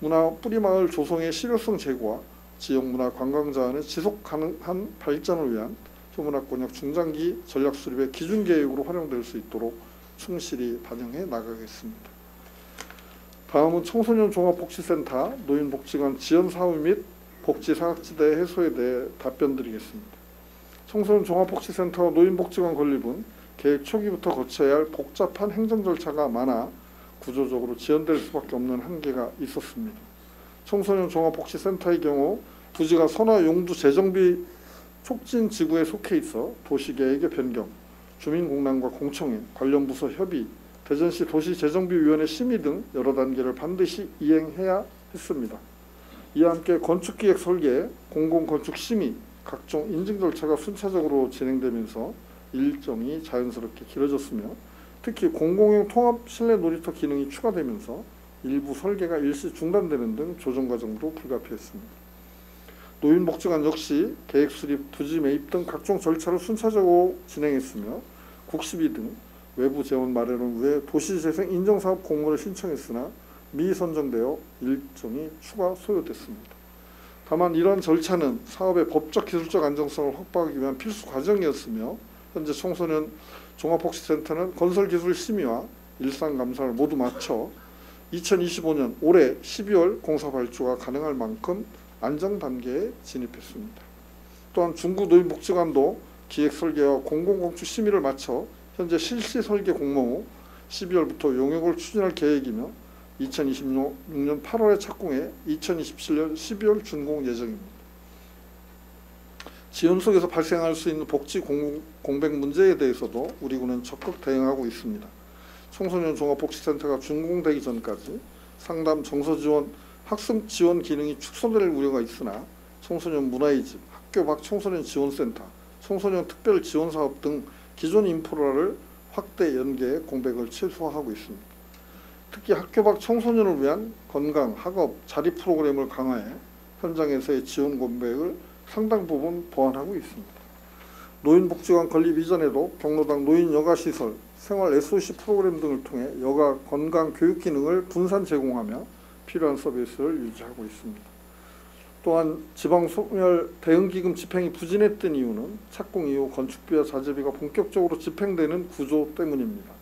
효문화 뿌리마을 조성의 실효성 제고와 지역문화 관광자원의 지속 가능한 발전을 위한 효문화 권역 중장기 전략 수립의 기준 계획으로 활용될 수 있도록 충실히 반영해 나가겠습니다. 다음은 청소년 종합복지센터 노인복지관 지원 사업 및 복지 사각지대 해소에 대해 답변드리겠습니다. 청소년 종합복지센터 노인복지관 건립은 계획 초기부터 거쳐야 할 복잡한 행정 절차가 많아 구조적으로 지연될 수밖에 없는 한계가 있었습니다. 청소년 종합복지센터의 경우 부지가 선화 용도 재정비 촉진 지구에 속해 있어 도시계획의 변경, 주민공단과 공청회, 관련 부서 협의, 대전시 도시재정비위원회 심의 등 여러 단계를 반드시 이행해야 했습니다. 이와 함께 건축기획 설계, 공공건축 심의, 각종 인증 절차가 순차적으로 진행되면서 일정이 자연스럽게 길어졌으며 특히 공공용 통합 실내 놀이터 기능이 추가되면서 일부 설계가 일시 중단되는 등 조정 과정도 불가피했습니다. 노인복지관 역시 계획 수립, 부지 매입 등 각종 절차를 순차적으로 진행했으며 국시비 등 외부 재원 마련을 위해 도시재생 인정사업 공모를 신청했으나 미선정되어 일정이 추가 소요됐습니다. 다만 이러한 절차는 사업의 법적 기술적 안정성을 확보하기 위한 필수 과정이었으며 현재 청소년 종합복지센터는 건설기술 심의와 일상감사를 모두 마쳐 2025년 올해 12월 공사 발주가 가능할 만큼 안정 단계에 진입했습니다. 또한 중구 노인복지관도 기획 설계와 공공건축 심의를 마쳐 현재 실시 설계 공모 후 12월부터 용역을 추진할 계획이며 2026년 8월에 착공해 2027년 12월 준공 예정입니다. 지원 속에서 발생할 수 있는 복지 공백 문제에 대해서도 우리 군은 적극 대응하고 있습니다. 청소년 종합복지센터가 준공되기 전까지 상담, 정서 지원, 학습 지원 기능이 축소될 우려가 있으나 청소년 문화의 집, 학교 밖 청소년 지원센터, 청소년 특별 지원 사업 등 기존 인프라를 확대 연계해 공백을 최소화하고 있습니다. 특히 학교 밖 청소년을 위한 건강, 학업, 자립 프로그램을 강화해 현장에서의 지원 공백을 상당 부분 보완하고 있습니다. 노인복지관 건립 이전에도 경로당 노인 여가시설, 생활 SOC 프로그램 등을 통해 여가 건강 교육 기능을 분산 제공하며 필요한 서비스를 유지하고 있습니다. 또한 지방소멸 대응기금 집행이 부진했던 이유는 착공 이후 건축비와 자재비가 본격적으로 집행되는 구조 때문입니다.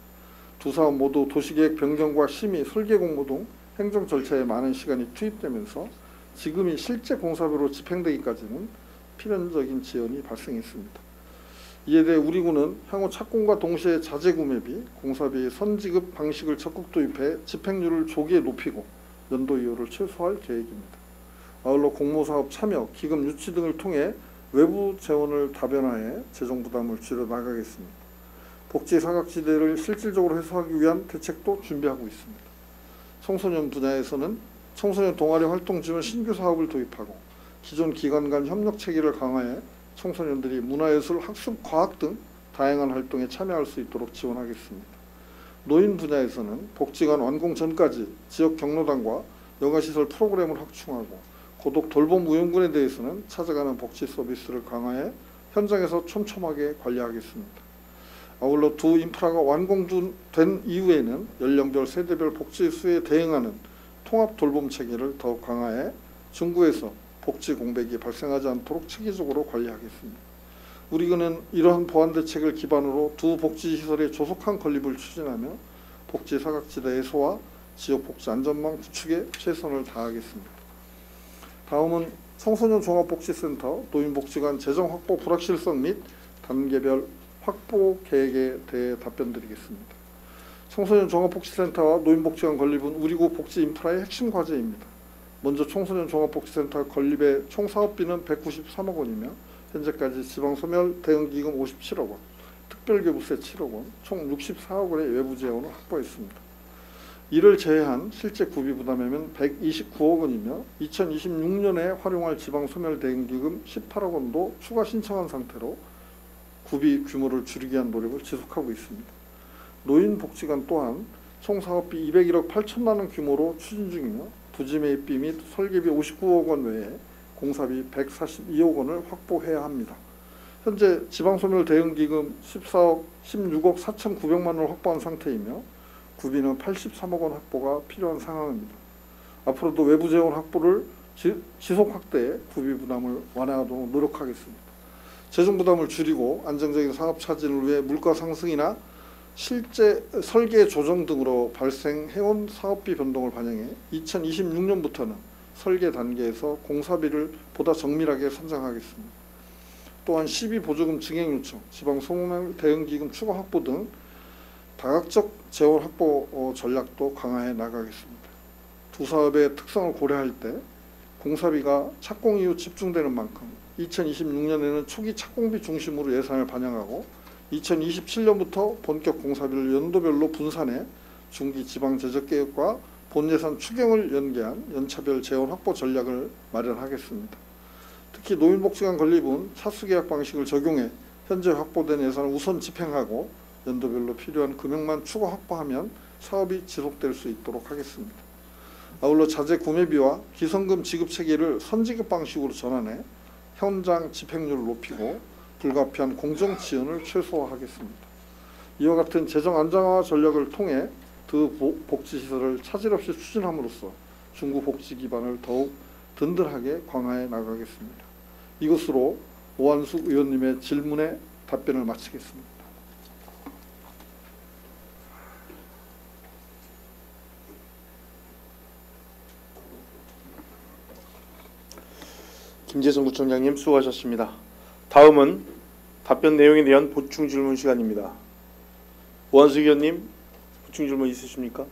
두 사업 모두 도시계획 변경과 심의, 설계 공모 등 행정 절차에 많은 시간이 투입되면서 지금이 실제 공사비로 집행되기까지는 필연적인 지연이 발생했습니다. 이에 대해 우리 군은 향후 착공과 동시에 자재 구매비, 공사비 선지급 방식을 적극 도입해 집행률을 조기에 높이고 연도 이율을 최소화할 계획입니다. 아울러 공모사업 참여, 기금 유치 등을 통해 외부 재원을 다변화해 재정 부담을 줄여 나가겠습니다. 복지 사각지대를 실질적으로 해소하기 위한 대책도 준비하고 있습니다. 청소년 분야에서는 청소년 동아리 활동 지원 신규 사업을 도입하고 기존 기관 간 협력 체계를 강화해 청소년들이 문화예술, 학습, 과학 등 다양한 활동에 참여할 수 있도록 지원하겠습니다. 노인 분야에서는 복지관 완공 전까지 지역 경로당과 여가시설 프로그램을 확충하고 고독 돌봄 무용군에 대해서는 찾아가는 복지 서비스를 강화해 현장에서 촘촘하게 관리하겠습니다. 아울러 두 인프라가 완공된 이후에는 연령별, 세대별 복지 수에 대응하는 통합 돌봄 체계를 더욱 강화해 중구에서 복지 공백이 발생하지 않도록 체계적으로 관리하겠습니다. 우리 군은 이러한 보완 대책을 기반으로 두 복지시설의 조속한 건립을 추진하며 복지 사각지대 해소와 지역 복지 안전망 구축에 최선을 다하겠습니다. 다음은 청소년 종합복지센터 노인복지관 재정 확보 불확실성 및 단계별 확보 계획에 대해 답변드리겠습니다. 청소년 종합복지센터와 노인복지관 건립은 우리 구 복지 인프라의 핵심 과제입니다. 먼저 청소년 종합복지센터 건립의 총 사업비는 193억 원이며 현재까지 지방소멸 대응기금 57억 원, 특별교부세 7억 원, 총 64억 원의 외부 재원을 확보했습니다. 이를 제외한 실제 구비 부담액은 129억 원이며 2026년에 활용할 지방소멸 대응기금 18억 원도 추가 신청한 상태로 구비 규모를 줄이기 위한 노력을 지속하고 있습니다. 노인복지관 또한 총 사업비 201억 8천만 원 규모로 추진 중이며 부지 매입비 및 설계비 59억 원 외에 공사비 142억 원을 확보해야 합니다. 현재 지방소멸 대응기금 16억 4,900만 원을 확보한 상태이며 구비는 83억 원 확보가 필요한 상황입니다. 앞으로도 외부 재원 확보를 지속 확대해 구비 부담을 완화하도록 노력하겠습니다. 재정 부담을 줄이고 안정적인 사업 차진을 위해 물가 상승이나 실제 설계 조정 등으로 발생해온 사업비 변동을 반영해 2026년부터는 설계 단계에서 공사비를 보다 정밀하게 산정하겠습니다. 또한 시비 보조금 증액 요청, 지방소멸 대응기금 추가 확보 등 다각적 재원 확보 전략도 강화해 나가겠습니다. 두 사업의 특성을 고려할 때 공사비가 착공 이후 집중되는 만큼 2026년에는 초기 착공비 중심으로 예산을 반영하고 2027년부터 본격 공사비를 연도별로 분산해 중기 지방 재적 계획과 본예산 추경을 연계한 연차별 재원 확보 전략을 마련하겠습니다. 특히 노인복지관 건립은 차수계약 방식을 적용해 현재 확보된 예산을 우선 집행하고 연도별로 필요한 금액만 추가 확보하면 사업이 지속될 수 있도록 하겠습니다. 아울러 자재 구매비와 기성금 지급 체계를 선지급 방식으로 전환해 현장 집행률을 높이고 불가피한 공정 지연을 최소화하겠습니다. 이와 같은 재정 안정화 전략을 통해 두 복지시설을 차질 없이 추진함으로써 중구 복지 기반을 더욱 든든하게 강화해 나가겠습니다. 이것으로 오한숙 의원님의 질문에 답변을 마치겠습니다.
김재선 구청장님 수고하셨습니다. 다음은 답변 내용에 대한 보충 질문 시간입니다. 오한수 의원님, 보충 질문 있으십니까?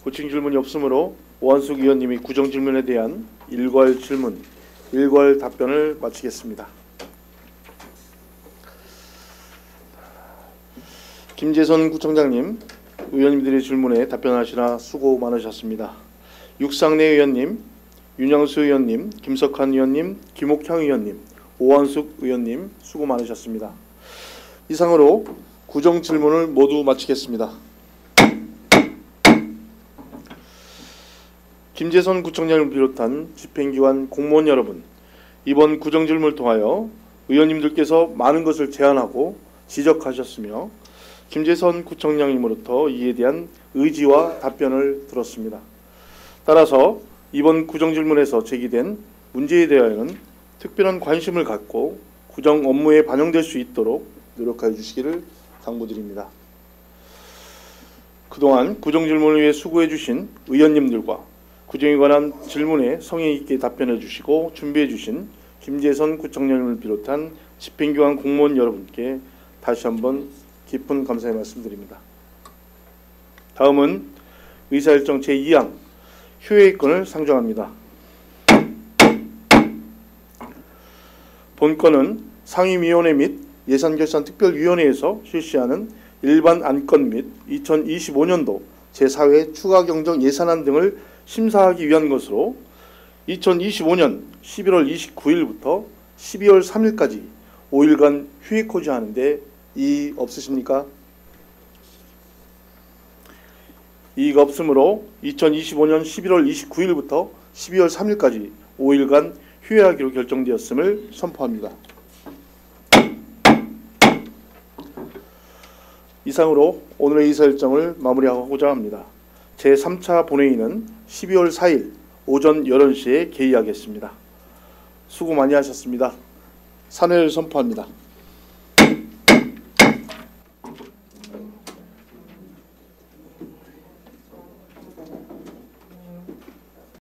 보충 질문이 없으므로 오한숙 의원님이 구정 질문에 대한 일괄 질문, 일괄 답변을 마치겠습니다. 김재선 구청장님, 의원님들의 질문에 답변하시라 수고 많으셨습니다. 육상래 의원님, 윤양수 의원님, 김석환 의원님, 김옥향 의원님, 오한숙 의원님 수고 많으셨습니다. 이상으로 구정 질문을 모두 마치겠습니다. 김재선 구청장을 비롯한 집행기관 공무원 여러분, 이번 구정 질문을 통하여 의원님들께서 많은 것을 제안하고 지적하셨으며 김재선 구청장님으로부터 이에 대한 의지와 답변을 들었습니다. 따라서 이번 구정 질문에서 제기된 문제에 대하여는 특별한 관심을 갖고 구정 업무에 반영될 수 있도록 노력하여 주시기를 당부드립니다. 그동안 구정 질문을 위해 수고해 주신 의원님들과 구정에 관한 질문에 성의 있게 답변해 주시고 준비해 주신 김재선 구청장님을 비롯한 집행기관 공무원 여러분께 다시 한번 깊은 감사의 말씀드립니다. 다음은 의사일정 제2항 휴회권을 상정합니다. 본건은 상임위원회 및 예산결산특별위원회에서 실시하는 일반 안건 및 2025년도 제4회 추가경정 예산안 등을 심사하기 위한 것으로 2025년 11월 29일부터 12월 3일까지 5일간 휴회 코지하는데 이의 없으십니까? 이의가 없으므로 2025년 11월 29일부터 12월 3일까지 5일간 휴회하기로 결정되었음을 선포합니다. 이상으로 오늘의 의사일정을 마무리하고자 합니다. 제3차 본회의는 12월 4일 오전 11시에 개의하겠습니다. 수고 많이 하셨습니다. 산회를 선포합니다.